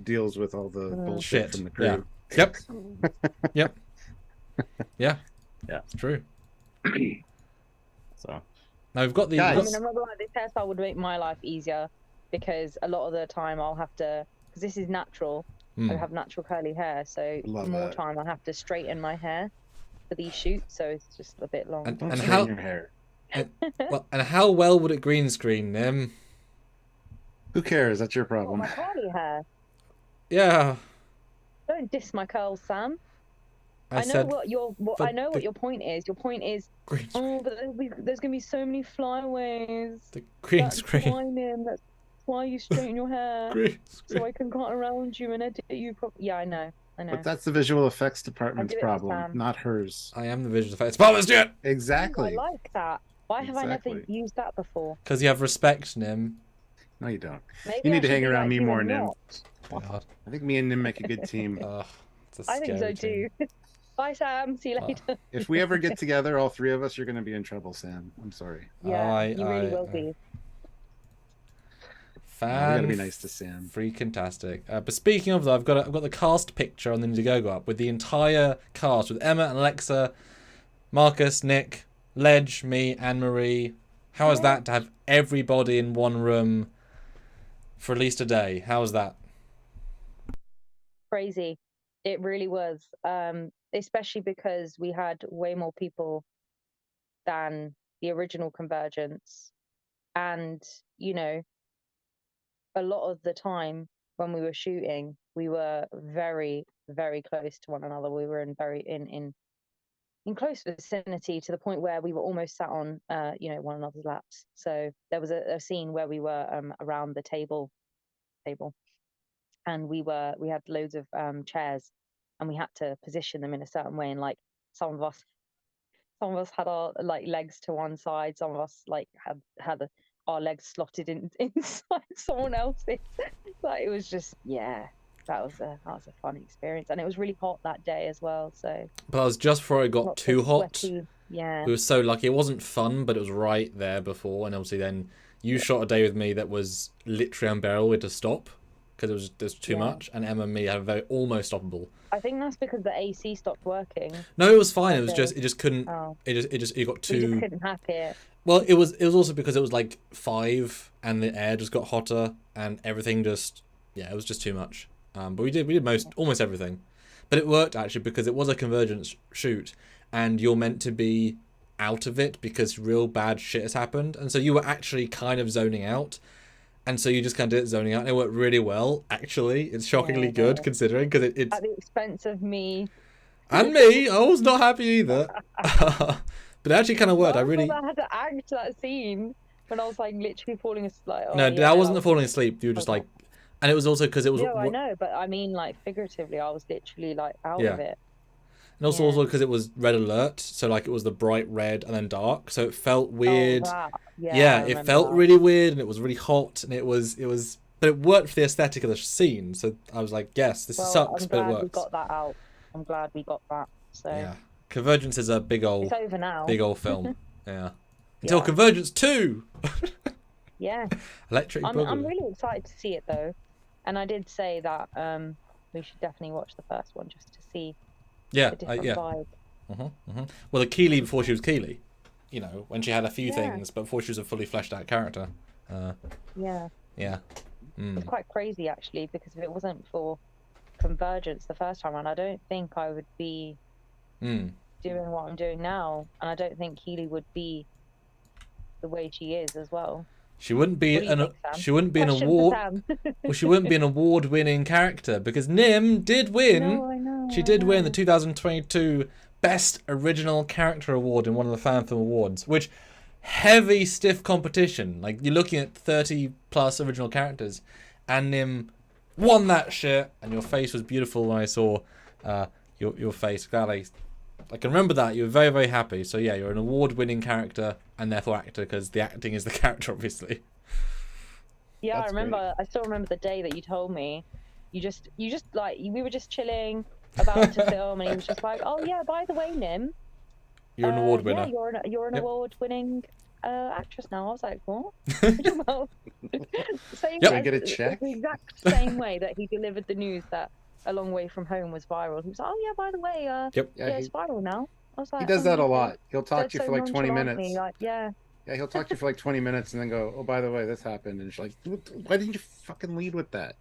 deals with all the bullshit from the crew. Yeah. Yep. Yeah. Yeah. It's true. So Now we've got the. Guys. I mean, I'm not gonna lie, this hairstyle would make my life easier because a lot of the time I'll have to, because this is natural, I have natural curly hair, so Love more that. time I have to straighten my hair for these shoots, so it's just a bit long. And Don't how straighten your hair. and how well would it green screen, Nim? Who cares? That's your Oh, problem. my curly hair. Yeah. Don't diss my curls, Sam. I know said what your for I know the what your point is. Your point is, green screen. oh, but there's gonna be so many flyaways. The green That's screen. why, Nim. That's why you straighten your hair, Green so screen. I can cut around you and edit you. Yeah, I know. But that's the visual effects department's do it for problem, Sam. not hers. I am the visual effects department student. Exactly. I like that. Why have I never Exactly. used that before? Because you have respect, Nim. No, you don't. Maybe You I need to should hang be around like me you more, and Nim. not. God. I think me and Nim make a good team. It's a I think so scary team. too. Bye, Sam. See you Wow. later. If we ever get together, all three of us, you're going to be in trouble, Sam. I'm sorry. Yeah, you really will be. We Fan got to be nice to Sam. freaking tastic. But speaking of that, I've got the cast picture on the Indiegogo up with the entire cast with Emma and Alexa, Marcus, Nick, Ledge, me, Anne Marie. How is that to have everybody in one room for at least a day? How is that? Crazy. It really was. Especially because we had way more people than the original Convergence. And, you know, a lot of the time when we were shooting, we were very, very close to one another. We were in close vicinity to the point where we were almost sat on, one another's laps. So there was a scene where we were around the table, and we had loads of chairs, and we had to position them in a certain way. And like some of us had our like legs to one side. Some of us like had our legs slotted inside someone else's. Like it was just that was a fun experience, and it was really hot that day as well. So, But that was just before it got lots too of hot. sweaty, yeah. We were so lucky. It wasn't fun, but it was right there before. And obviously, then you shot a day with me that was literally unbearable. We had to stop because there's too much. And Emma and me had a very almost stoppable. I think that's because the AC stopped working. No, it was fine. It was Okay. just it just couldn't. Oh. It got We just too. couldn't hack it. Well, it was also because it was like 5 and the air just got hotter and everything just it was just too much. But we did almost everything. But it worked actually because it was a Convergence shoot and you're meant to be out of it because real bad shit has happened, and so you were actually kind of zoning out. And so you just kind of did it zoning out, and it worked really well. Actually, it's shockingly good considering because it's At the expense of me. and me. I was not happy either, but it actually kind of worked. Well, I really I had to act that scene when I was like literally falling asleep. Like, no, that wasn't the falling asleep. You were just Okay. like, and it was also because it was. No, I know, but I mean like figuratively, I was literally like out Yeah. of it. And also because it was red alert, so like it was the bright red and then dark, so it felt weird. Oh, that. Yeah, I it remember felt that. really weird, and it was really hot, and it was, but it worked for the aesthetic of the scene. So I was like, yes, this Well, sucks, I'm but it glad we works. got that out. I'm glad we got that. So Yeah, Convergence is a big old it's over now. film. Yeah, until Yeah. Convergence 2. Yeah. Electric I'm Boogaloo. really excited to see it though, and I did say that we should definitely watch the first one just to see Yeah, the different yeah. vibe. Well, the Keeley before she was Keeley, you know, when she had a few Yeah. things, but before she was a fully fleshed out character. Yeah, Yeah. it's quite crazy actually, because if it wasn't for Convergence the first time around, I don't think I would be doing what I'm doing now, and I don't think Keeley would be the way she is as well. She wouldn't be What do you think, Sam? she wouldn't be an Question for award. Sam. Well, she wouldn't be an award-winning character because Nim did win. No, I know. She did win the 2022 Best Original Character Award in one of the Fan Film Awards, which heavy, stiff competition. Like, you're looking at 30 plus original characters, and Nim won that shit, and your face was beautiful when I saw your face. Glad I can remember that. You were very, very happy. So yeah, you're an award-winning character, and therefore actor, because the acting is the character, obviously. Yeah, That's I remember. I still remember the day that you told me. You just like, we were just chilling, about to film, and he was just like, "Oh yeah, by the way, Nim, You're an award winner. Yeah, you're an Yep. award-winning actress now." I was like, "What?" What are you talking about? Same Yep. Did I as- get a check? The exact same way that he delivered the news that A Long Way From Home was viral. He was like, "Oh yeah, by the way, Yep. yeah, Yeah, it's viral now." I was like, he does "Oh, that a okay." lot. He'll talk to you Said for like 20 nonchalantly, minutes. Like, yeah, Yeah, he'll talk to you for like 20 minutes and then go, "Oh, by the way, this happened." And she's like, "Why didn't you fucking lead with that?"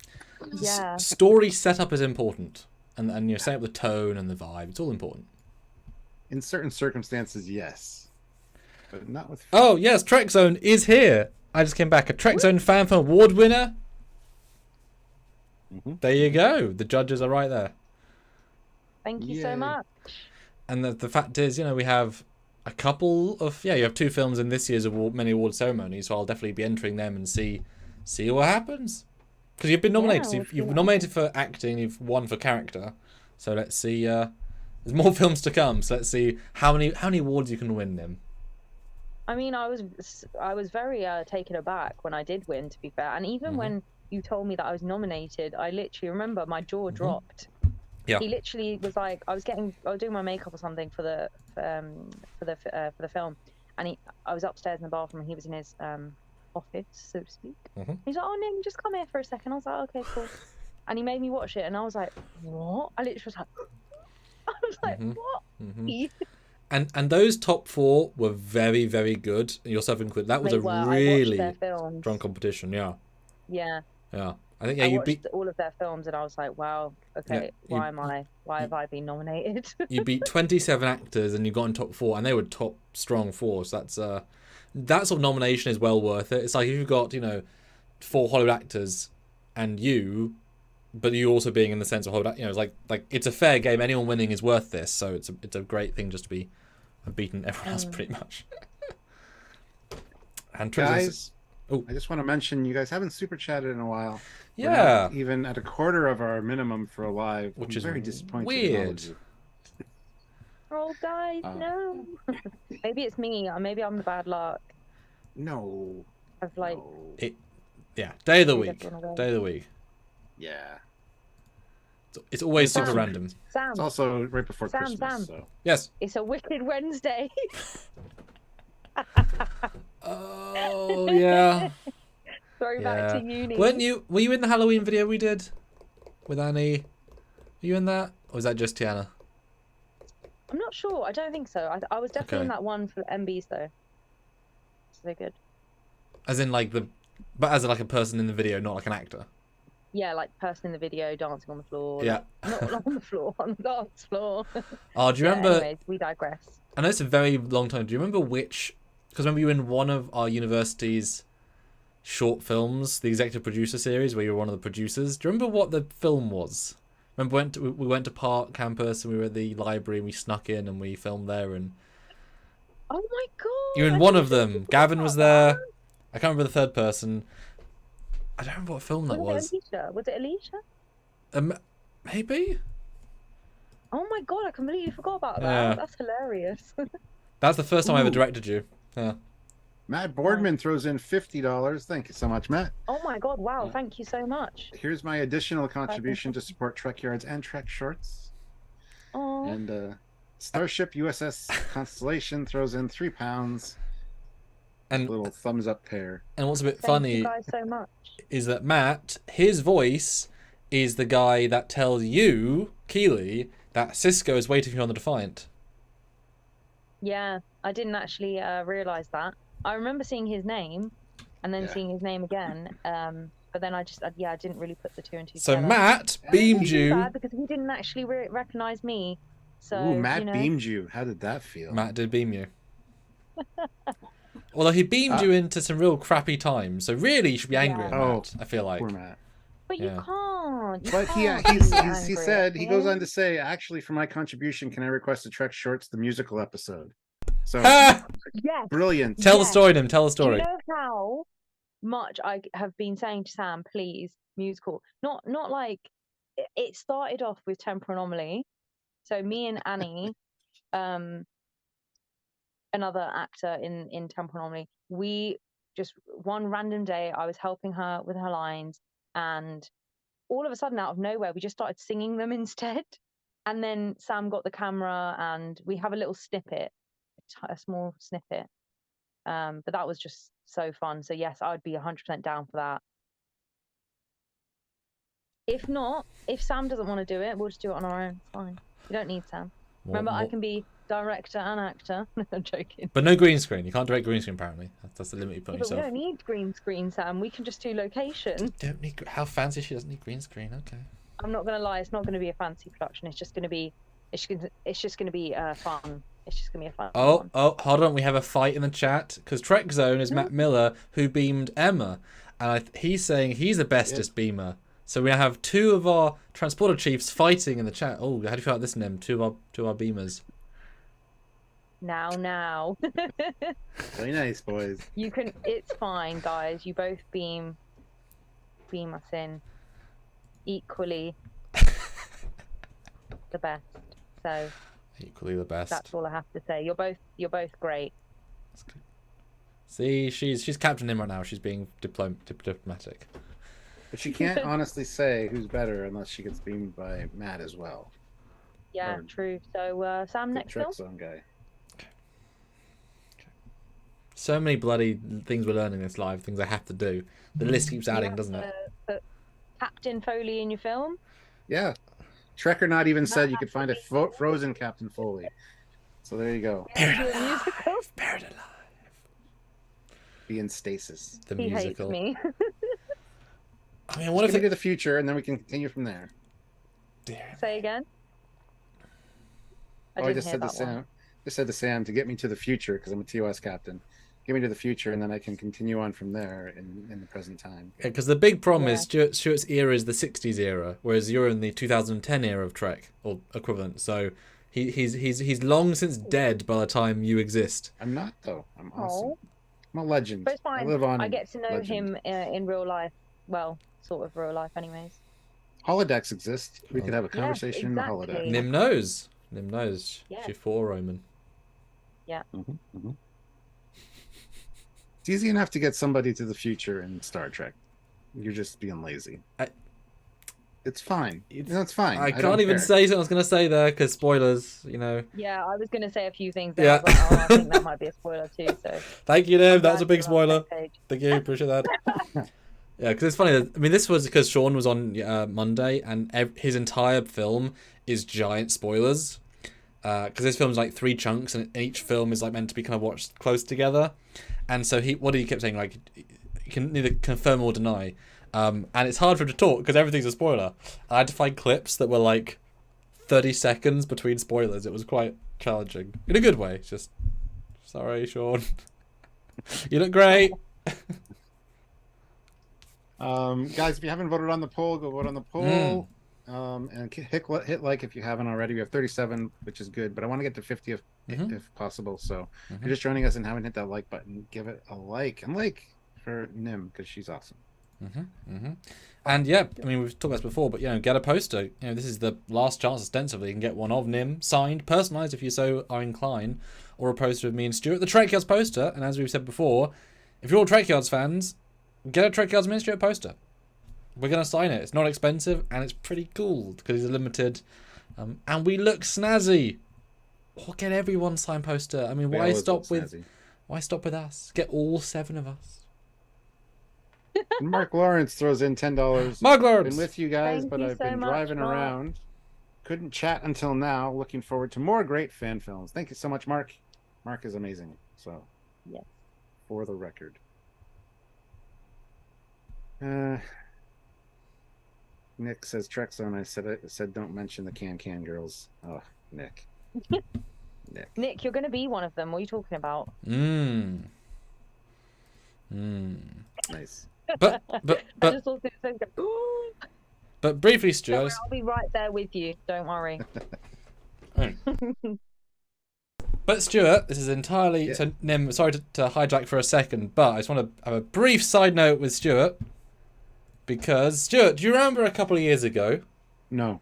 yeah. Story setup is important, and you set up the tone and the vibe. It's all important. In certain circumstances, yes, but not with. Oh yes, Trek Zone is here. I just came back. A Trek Zone Fan Film Award winner. Mhm. There you go. The judges are right there. Thank you Yay. so much. And the fact is, you know, we have a couple of you have 2 films in this year's many award ceremonies, so I'll definitely be entering them and see what happens. Because you've been nominated. Yeah, You've we'll nominated for acting. You've won for character. So let's see. There's more films to come. So let's see how many awards you can win them. I mean, I was very taken aback when I did win, to be fair. And even Mhm. when you told me that I was nominated, I literally remember my jaw dropped. Yeah. He literally was like, I was doing my makeup or something for the film, and I was upstairs in the bathroom, and he was in his office, so to speak. Mhm. He's like, "Oh, Nim, just come here for a second." I was like, "Okay, cool." And he made me watch it, and I was like, "What?" I literally was like, I was like, Mhm. "What?" Mhm. And those top 4 were very, very good, yourself included. That was They a were. I watched really their films. strong competition. Yeah, Yeah. yeah. I think I you watched beat all of their films, and I was like, "Wow, okay, Yeah, why have I been nominated?" you beat 27 actors and you got in top 4, and they were top strong 4. So that sort of nomination is well worth it. It's like if you've got 4 Hollywood actors and you, but you also being in the sense of Hollywood, it's like it's a fair game. Anyone winning is worth this. So it's a great thing just to be beaten everyone else pretty much. And Guys, Oh. I just want to mention you guys haven't super chatted in a while. We're Yeah. not even at a quarter of our minimum for a live, Which I'm is very disappointed. in all of weird. you. Oh, guys, no. Maybe it's me. Or maybe I'm the bad luck. No. I've like, no. Yeah, day of the Leave week. everyone away. Day of the week. Yeah. It's always Sam. super random. Sam, It's also right before Sam, Christmas. Sam. So Yes. it's a wicked Wednesday. Oh yeah. Throwback Yeah. to uni. Were you in the Halloween video we did with Annie? Were you in that, or was that just Tiana? I'm not sure. I don't think so. I was definitely Okay. in that one for MBs though. So they're good. As in but as like a person in the video, not like an actor. Yeah, like person in the video dancing on the floor. Yeah. Not on the floor, on the dance floor. Oh, do you Yeah, remember? anyways, we digress. I know it's a very long time. Do you remember which? Because remember you were in one of our university's short films, the executive producer series, where you were one of the producers. Do you remember what the film was? Remember we went to Park campus and we were at the library and we snuck in and we filmed there and Oh my god. you were in I one of totally them. forgot Gavin was about there. that. I can't remember the third person. I don't remember what film that was. it Alicia? Was it Alicia? Maybe? Oh my god, I completely forgot about that. Yeah. That's hilarious. That's the first time I ever Ooh. directed you. Yeah. Matt Boardman throws in $50. Thank you so much, Matt. Oh my god, wow, thank you so much. Here's my additional contribution to support Trekyards and Trek Shorts. Oh, And Starship USS Constellation throws in £3. And Little thumbs up pair. what's a bit thank funny you guys so much. is that Matt, his voice is the guy that tells you, Keeley, that Cisco is waiting for you on the Defiant. Yeah, I didn't actually realise that. I remember seeing his name and then Yeah. seeing his name again. But then I just, I didn't really put the 2 and 2 So together. Matt beamed It's too you. bad because he didn't actually recognise me. So, Ooh, Matt you know, beamed you. How did that feel? Matt did beam you. Although he beamed you into some real crappy times, so really you should be angry at Oh, Matt, I feel like. Poor Matt. But you Yeah. can't. can't. You But he can't be he angry said, at he goes on him. to say, actually, for my contribution, can I request a Trek Shorts the musical episode? So Ah! Yes. brilliant. Tell the Yes. story, Nim. Tell the Do you story. know how much I have been saying to Sam, please, musical? Not like it started off with Temporal Anomaly. So me and Annie, another actor in Temporal Anomaly, we just one random day I was helping her with her lines, and all of a sudden, out of nowhere, we just started singing them instead. And then Sam got the camera, and we have a little snippet, a small snippet. But that was just so fun. So yes, I would be 100% down for that. If not, if Sam doesn't want to do it, we'll just do it on our own. It's fine. You don't need Sam. Remember, I can be director and actor. I'm joking. But no green screen. You can't direct green screen, apparently. That's the limit you put Yeah, on but we yourself. don't need green screen, Sam. We can just do location. Don't need. How fancy she doesn't need green screen. Okay. I'm not gonna lie. It's not gonna be a fancy production. It's just gonna be. It's just gonna be fun. It's just gonna be a fun one. Oh, hold on. We have a fight in the chat because Trek Zone is Matt Miller who beamed Emma, and he's saying he's the bestest beamer. So we have two of our transporter chiefs fighting in the chat. Oh, how do you feel about this, Nim? Two of our beamers. Now. Very nice, boys. You can. It's fine, guys. You both beam us in equally the best. So Equally the best. that's all I have to say. You're both great. That's good. See, she's Captain Nimrad now. She's being diplomatic. But she can't honestly say who's better unless she gets beamed by Matt as well. Yeah, Or true. So Sam, the next Trek film. Zone guy. So many bloody things we're learning this live. Things I have to do. The list keeps adding, doesn't it? Put Captain Foley in your film. Yeah. Trekker not even said you could find a frozen Captain Foley. So there you go. Do a musical. Buried alive. Be in stasis. The He hates musical. me. I mean, what Just if give me it... to the future, and then we can continue from there. Say again. I just said to Sam. Just said to Sam to get me to the future because I'm a TOS captain. Get me to the future, and then I can continue on from there in the present time. Because the big problem is Stuart's era is the 60s era, whereas you're in the 2010 era of Trek, or equivalent. So he's long since dead by the time you exist. I'm not though. I'm awesome. I'm a legend. But it's fine. I live on. I get to know legend. him in real life. Well, sort of real life, anyways. Holodecks exist. We could have a conversation in the exactly. holodeck. Nim knows. Yeah. She for Roman. It's easy enough to get somebody to the future in Star Trek. You're just being lazy. It's fine. It's fine. I don't can't even care. say what I was going to say there because spoilers, Yeah, I was going to say a few things there. Yeah. But I think that might be a spoiler too. So Thank you, Nim. That was a glad big you're on the spoiler. same page. Thank you. Appreciate that. Yeah, because it's funny. I mean, this was because Sean was on Monday, and his entire film is giant spoilers. Because this film's like 3 chunks, and each film is like meant to be kind of watched close together. And so he kept saying, like, you can neither confirm or deny. And it's hard for him to talk because everything's a spoiler. I had to find clips that were like 30 seconds between spoilers. It was quite challenging in a good way. It's just sorry, Sean. You look great. Guys, if you haven't voted on the poll, go vote on the poll. And hit like if you haven't already. We have 37, which is good, but I want to get to 50 if possible. So if you're just joining us and haven't hit that like button, give it a like. And like for Nim because she's awesome. And yeah, I mean, we've talked about this before, but get a poster. This is the last chance ostensibly you can get one of Nim signed, personalized if you so are inclined, or a poster of me and Stuart, the Trekyards poster. And as we've said before, if you're all Trekyards fans, get a Trekyards Min Stuart poster. We're gonna sign it. It's not expensive and it's pretty cool because it's limited, and we look snazzy. Or get everyone signed poster. I mean, why stop with us? Get all 7 of us. And Mark Lawrence throws in $10. Mark Lawrence! Been with you guys, Thank but you I've so been much, driving Mark. around. Couldn't chat until now. Looking forward to more great fan films. Thank you so much, Mark. Mark is amazing. So, Yes. For the record. Nick says Trek Zone. I said don't mention the can girls. Oh, Nick. Nick, you're going to be one of them. What are you talking about? Nice. But I just thought it was so good. But briefly, Don't Stuart. worry, I'll be right there with you. Don't worry. But Stuart, this is entirely Yeah. so Nim. Sorry to hijack for a second, but I just want to have a brief side note with Stuart because Stuart, do you remember a couple of years ago? No.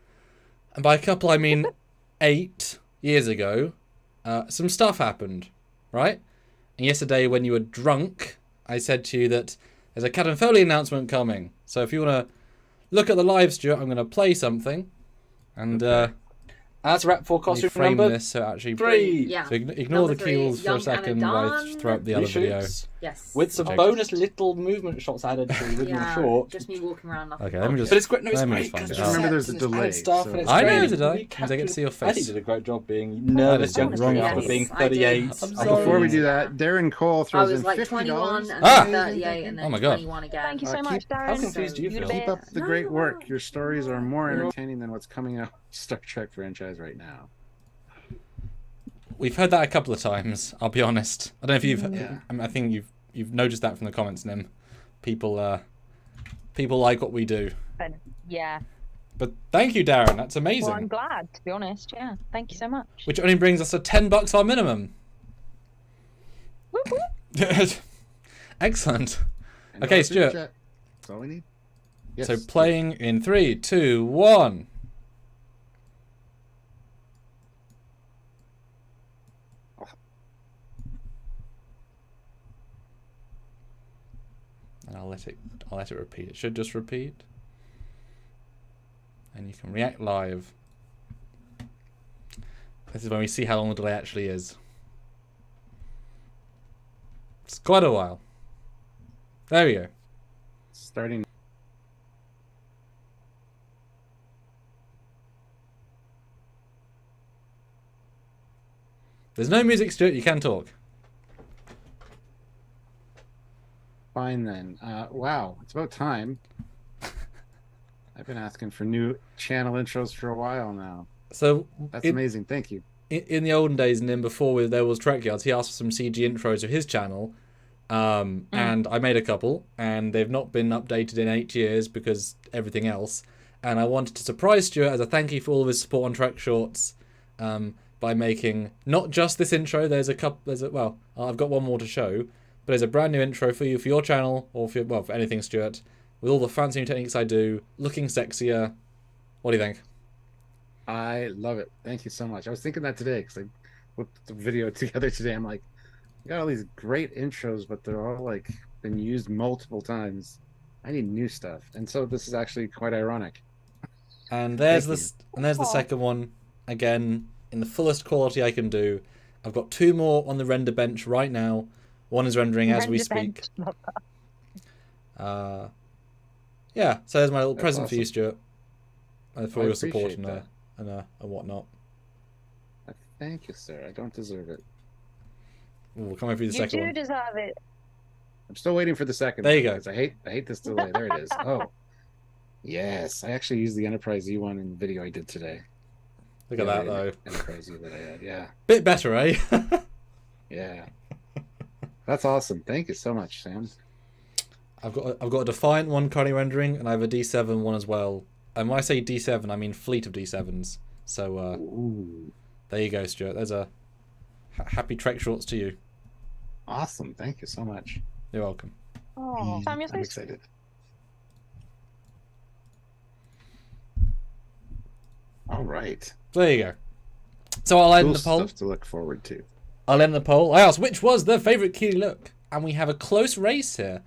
And by a couple, I mean 8 years ago. Some stuff happened, right? And yesterday, when you were drunk, I said to you that there's a Captain Foley announcement coming. So if you want to look at the live, Stuart, I'm going to play something, and That's a wrap for let me costume frame number this so actually 3. Yeah. So ignore Number the three, keels for a young second Anna while I Dawn. throw up the other video. Reshoots. Yes. With some Okay. bonus little movement shots added to with yeah, them short. just me walking around. Nothing Okay, let me much. just- But it's great. No, it's Let me great just find because it it's out. Remember, there's a sets and it's delay, added stuff so- and it's I know great. there's a delay. You Means I get to see your I think face. you did a great job being No, nervous that's young wrong after after. being Yes, I did. 38. I'm Before sorry. we do that, Darren Cole I throws was in like $50. 21 and Ah! then 38 and then Oh my God. 21 again. Thank you so keep- much, Darren. How confused do you You're the feel? Keep best. up the No, great you're work. not. Your stories are more You're not. entertaining than what's coming out Star Trek franchise right now. We've heard that a couple of times. I'll be honest. I don't know if you've. Yeah. I think you've noticed that from the comments, Nim. People like what we do. Yeah. But thank you, Darren. That's amazing. Well, I'm glad, to be honest. Yeah. Thank you so much. Which only brings us to $10 our minimum. Whoop, whoop. Excellent. And Okay, our super Stuart. chat. That's all we need. Yes. So playing in 3, 2, 1. And I'll let it repeat. It should just repeat. And you can react live. This is when we see how long the delay actually is. It's quite a while. There we go. Starting. There's no music, Stuart. You can talk. Fine then. Wow, it's about time. I've been asking for new channel intros for a while now. So That's in, amazing. Thank you. in the olden days, and then before there was Trekyards, he asked for some CG intros of his channel, and I made a couple, and they've not been updated in 8 years because everything else. And I wanted to surprise Stuart as a thank you for all of his support on Trek Shorts, by making not just this intro. Well, I've got one more to show, but there's a brand new intro for you for your channel or for anything, Stuart, with all the fancy new techniques I do, looking sexier. What do you think? I love it. Thank you so much. I was thinking that today because I put the video together today. I'm like, you got all these great intros, but they're all like been used multiple times. I need new stuff, and so this is actually quite ironic. And there's Thank the second one again in the fullest quality I can do. I've got 2 more on the render bench right now. One is rendering as we Render speak. bench. Love that. Yeah, so there's my little That's present for you, awesome. Stuart, for I your support appreciate and whatnot. Thank you, sir. I don't deserve it. We'll come over the You second do one. deserve it. I'm still waiting for the second. There you one, go. 'cause I hate this delay. There it is. Oh, yes. I actually used the Enterprise E one in the video I did today. Look at that though. Enterprise E that I had. Yeah, Bit better, eh? yeah. That's awesome. Thank you so much, Sam. I've got a Defiant one currently rendering, and I have a D7 one as well. And when I say D7, I mean fleet of D7s. So Ooh, there you go, Stuart. There's a happy Trek Shorts to you. awesome. Thank you so much. You're welcome. Oh, Sam, you're so I'm sweet. excited. All right. So there you go. So I'll end Cool the poll. stuff to look forward to. I'll end the poll. I asked which was the favourite Keeley look, and we have a close race here.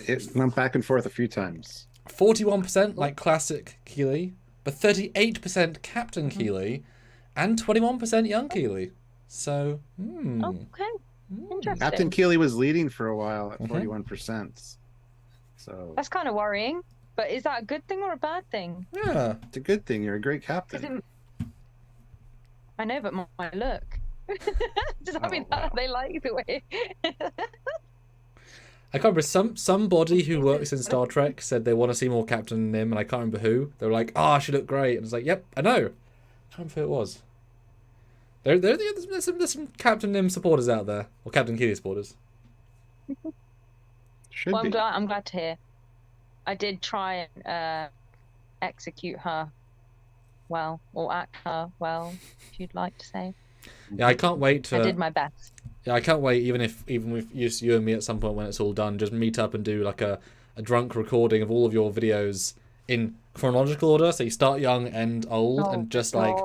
It went back and forth a few times. 41% like classic Keeley, but 38% Captain Keeley, and 21% young Keeley. So, Okay. Interesting. Captain Keeley was leading for a while at Mhm. 41%. So That's kind of worrying. But is that a good thing or a bad thing? yeah. it's a good thing. You're a great 'Cause captain. I know, but my look. Does that Oh, mean that wow. they like the way? I can't remember, somebody who works in Star Trek said they want to see more Captain Nim, and I can't remember who. They were like, "Ah, she looked great," and it's like, "Yep, I know." I can't remember who it was. There's some Captain Nim supporters out there, or Captain Keeley supporters. Should Well, be. I'm glad to hear. I did try and execute her well, or act her well, if you'd like to say. Yeah, I can't wait to. I did my best. Yeah, I can't wait. Even with you and me at some point when it's all done, just meet up and do like a drunk recording of all of your videos in chronological order. So you start young, end old, and just like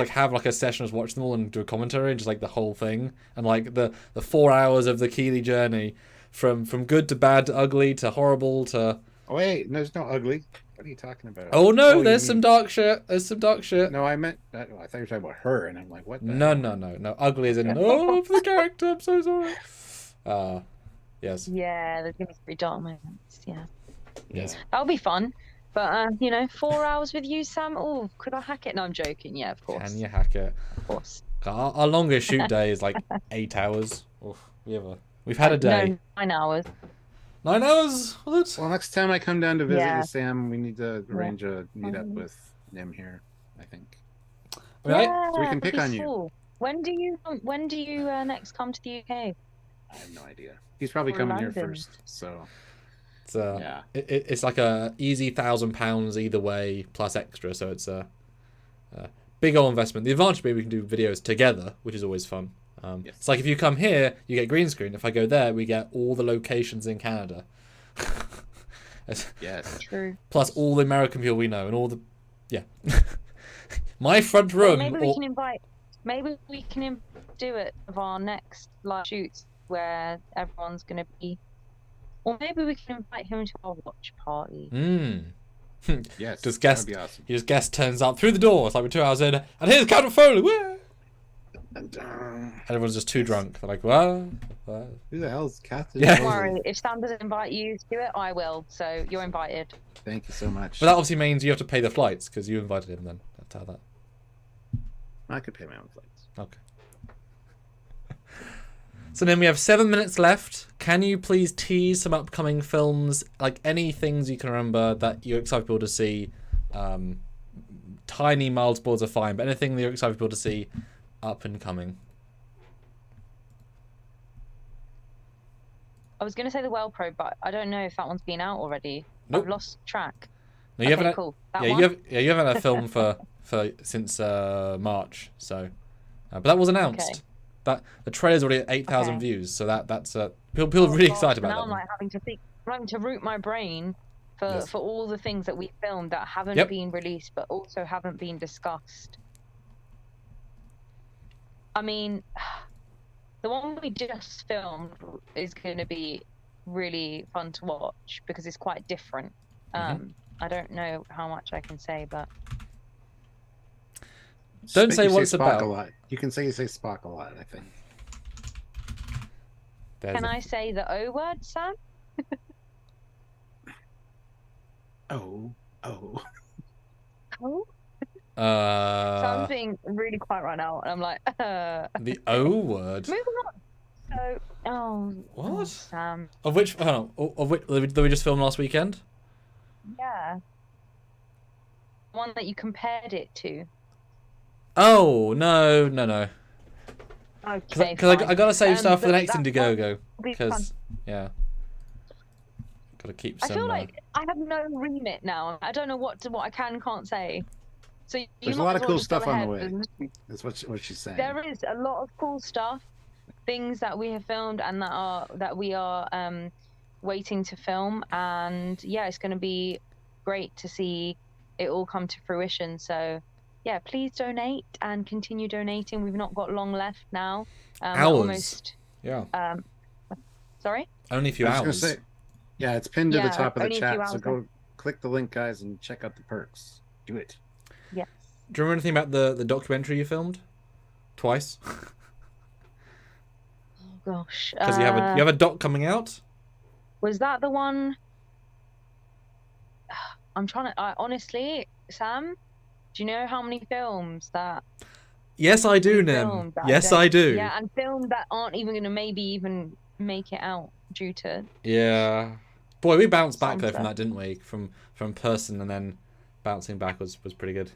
have like a session, just watch them all and do a commentary and just like the whole thing, and like the 4 hours of the Keeley journey from good to bad to ugly to horrible to. Oh wait, there's no ugly. What are you talking about? Oh no, you there's mean- some dark shit. There's some dark shit. No, I meant. I thought you were talking about her, and I'm like, what? The No, hell? no. Ugly is in for the character. I'm so sorry. Yes. Yeah, there's gonna be 3 dark moments. Yeah, Yes. that'll be fun. But 4 hours with you, Sam. Oh, could I hack it? No, I'm joking. Yeah, of course. Can you hack it? Of course. Our longest shoot day is like 8 hours. Oof, we've had a day. No, 9 hours. 9 hours? Was it? Well, next time I come down to visit Yeah. you, Sam, we need to arrange a meetup Mhm. with Nim here. I think. I mean, Yeah, So we can that'd pick be on you. cool. When do you next come to the UK? I have no idea. He's probably Or coming here London. first. So it's yeah. it's like a easy £1,000 either way plus extra, so it's a big old investment. The advantage being we can do videos together, which is always fun. Yes. It's like if you come here, you get green screen. If I go there, we get all the locations in Canada. Yes. True. Plus all the American people we know and all the my front Well, room. maybe we can invite. Maybe we can do it of our next live shoots where everyone's gonna be. Or maybe we can invite him to our watch party. Yes. Just guess. That'd be awesome. His guest turns up through the door. It's like we're 2 hours in, and here's Captain Foley. Woo! And, Everyone's just too drunk. They're like, well. who the hell's Catherine? Yeah. Don't worry, if Sam doesn't invite you to it, I will. So you're invited. Thank you so much. But that obviously means you have to pay the flights because you invited him. Then that's how that. I could pay my own flights. Okay. So then we have 7 minutes left. Can you please tease some upcoming films, like any things you can remember that you're excited people to see? Tiny mild spoilers are fine, but anything that you're excited people to see up and coming. I was gonna say the Well Pro, but I don't know if that one's been out already. Nope. I've lost track. No, you Okay, haven't. cool. That Yeah, one? you haven't had a film for since March. So, but that was announced. Okay. That the trailer's already at 8,000 Okay. views. So that's people are really Oh, excited gosh, about now that. I'm one. like having to think, I'm having to root my brain Yes. for all the things that we filmed that haven't Yep. been released, but also haven't been discussed. I mean, the one we just filmed is going to be really fun to watch because it's quite different. I don't know how much I can say, but Don't say You what it's Spock about. A lot. You can say Spock a lot, I think. There's can a- I say the O word, Sam? Oh. Oh, Uh, Sam's being really quiet right now, and I'm like, the O word. moving on. So, oh, What? Sam? Of which? Hold on. Of which that we just filmed last weekend? Yeah. One that you compared it to. Oh no. Okay, Because fine. I gotta save stuff for the but next that Indiegogo. will be fun. Because yeah, gotta keep I some. feel like I have no remit now. I don't know what I can and can't say. So you There's a might lot as of well cool just go stuff on the ahead way. and- That's what she's saying. There is a lot of cool stuff, things that we have filmed and that we are waiting to film, and yeah, it's going to be great to see it all come to fruition. So yeah, please donate and continue donating. We've not got long left now. We're Hours. almost. Yeah. Sorry. Only a few I was hours. gonna say, yeah, it's pinned to the Yeah, top of the only a few chat. So hours go click the link, guys, and check out the perks. Do it. Yes. Do you remember anything about the documentary you filmed? Twice. Oh gosh. Because you have a doc coming out. Was that the one? I'm trying to. Honestly, Sam, do you know how many films that? Yes, I do, we Nim. filmed that Yes, don't- I do. Yeah, and films that aren't even going to maybe even make it out due to. Yeah. Boy, we bounced back Some though from stuff. that, didn't we? From person and then bouncing back was pretty good.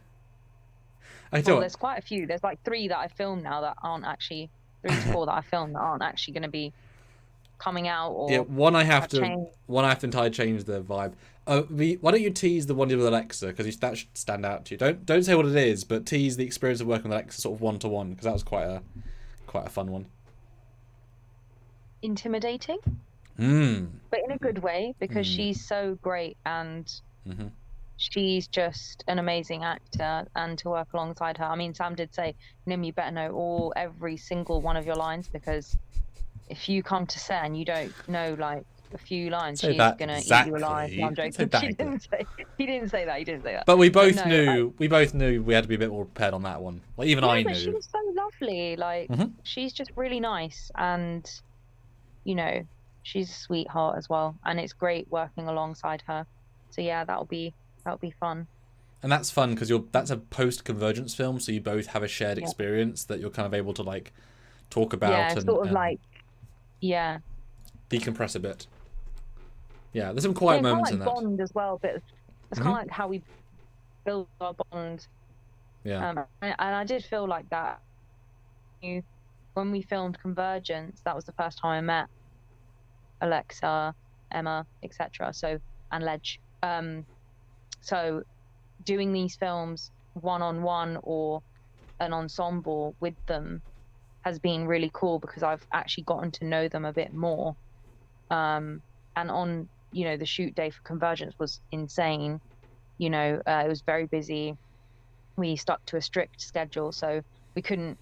I tell Well, you there's quite a few. There's like 3 that I filmed now that aren't actually 3 to 4 that I filmed that aren't actually going to be coming out or Yeah, one I have to changed. entirely change the vibe. Why don't you tease the one you did with Alexa, because that should stand out to you. Don't say what it is, but tease the experience of working with Alexa sort of one-to-one, because that was quite a fun one. Intimidating, Mm. but in a good way, because she's so great and Mm-hmm. she's just an amazing actor. And to work alongside her, I mean, Sam did say, Nim, you better know every single one of your lines, because if you come to set and you don't know like a few lines, Say she's that gonna exactly. eat you alive. No, I'm Don't joking. say He that didn't say that. He didn't say that. But we both no, knew we had to be a bit more prepared on that one. Like even I but knew. she was so lovely. Like she's just really nice, and you know, she's a sweetheart as well. And it's great working alongside her. So yeah, that'll be fun. And that's fun because that's a post-convergence film, so you both have a shared experience that you're kind of able to like talk about and sort of like decompress a bit. Yeah, there's some quiet moments in that. Bond as well, but it's kind of like how we build our bond. Yeah. And I did feel like that. When we filmed Convergence, that was the first time I met Alexa, Emma, etc. And Ledge. So doing these films one-on-one or an ensemble with them has been really cool, because I've actually gotten to know them a bit more. And on, the shoot day for Convergence was insane. It was very busy. We stuck to a strict schedule, so we couldn't,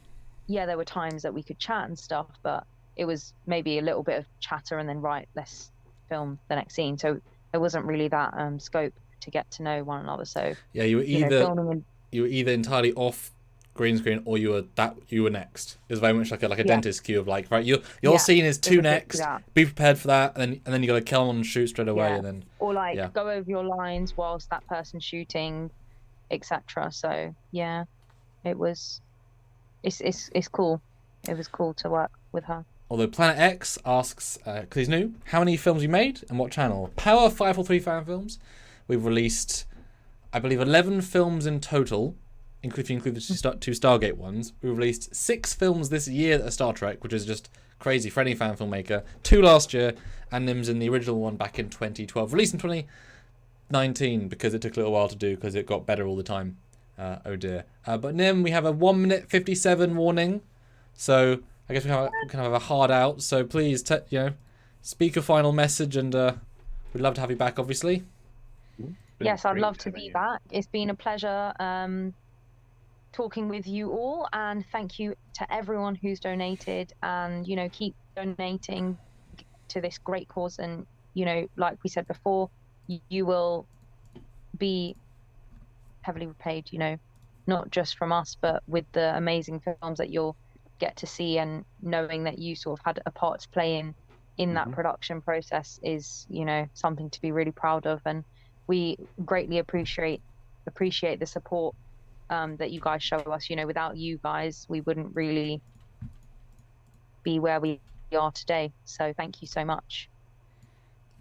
there were times that we could chat and stuff, but it was maybe a little bit of chatter and then, right, let's film the next scene. So there wasn't really that scope to get to know one another. So yeah, you were you either entirely off green screen or you were next. It was very much like a dentist cue of like, right, your scene is two next. Be prepared for that, and then you got to kill on and shoot straight away, and then or go over your lines whilst that person's shooting, etc. So yeah, it's cool. It was cool to work with her. Although Planet X asks, because he's new, how many films you made and what channel? Power 543 Fan Films. We've released, I believe, 11 films in total, if you include the two Stargate ones. We've released 6 films this year that are Star Trek, which is just crazy for any fan filmmaker. 2 last year, and Nim's in the original one back in 2012. Released in 2019 because it took a little while to do because it got better all the time. Oh dear. But Nim, we have a 1 minute 57 warning. So I guess we can have a hard out. So please, speak a final message, and we'd love to have you back, obviously. Yes, I'd love to be back. It's been a pleasure talking with you all, and thank you to everyone who's donated, and keep donating to this great cause. And like we said before, you will be heavily repaid, not just from us, but with the amazing films that you'll get to see, and knowing that you sort of had a part to play in that production process is something to be really proud of. And we greatly appreciate the support that you guys show us. Without you guys, we wouldn't really be where we are today. So thank you so much.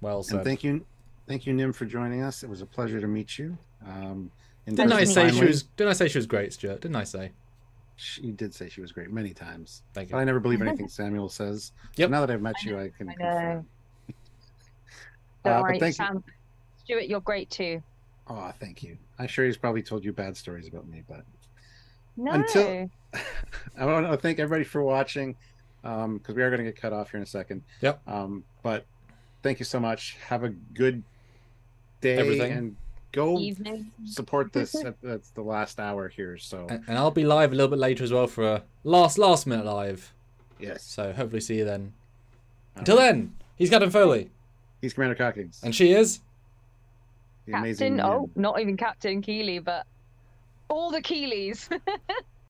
Well said. And thank you, Nim, for joining us. It was a pleasure to meet you. Didn't I say she was great, Stuart? Didn't I say? She did say she was great many times. Thank you. But I never believe anything Samuel says. Yep. So now that I've met you, I can confirm. Don't worry, thank Sam. Stuart, you're great too. Oh, thank you. I'm sure he's probably told you bad stories about me, but No. I want to thank everybody for watching, because we are going to get cut off here in a second. Yep. But thank you so much. Have a good day and go support this. That's the last hour here. So and I'll be live a little bit later as well for a last minute live. Yes. So hopefully see you then. Until then, he's Captain Foley. He's Commander Cockings. And she is the amazing Captain. Oh, not even Captain Keeley, but all the Keeleys.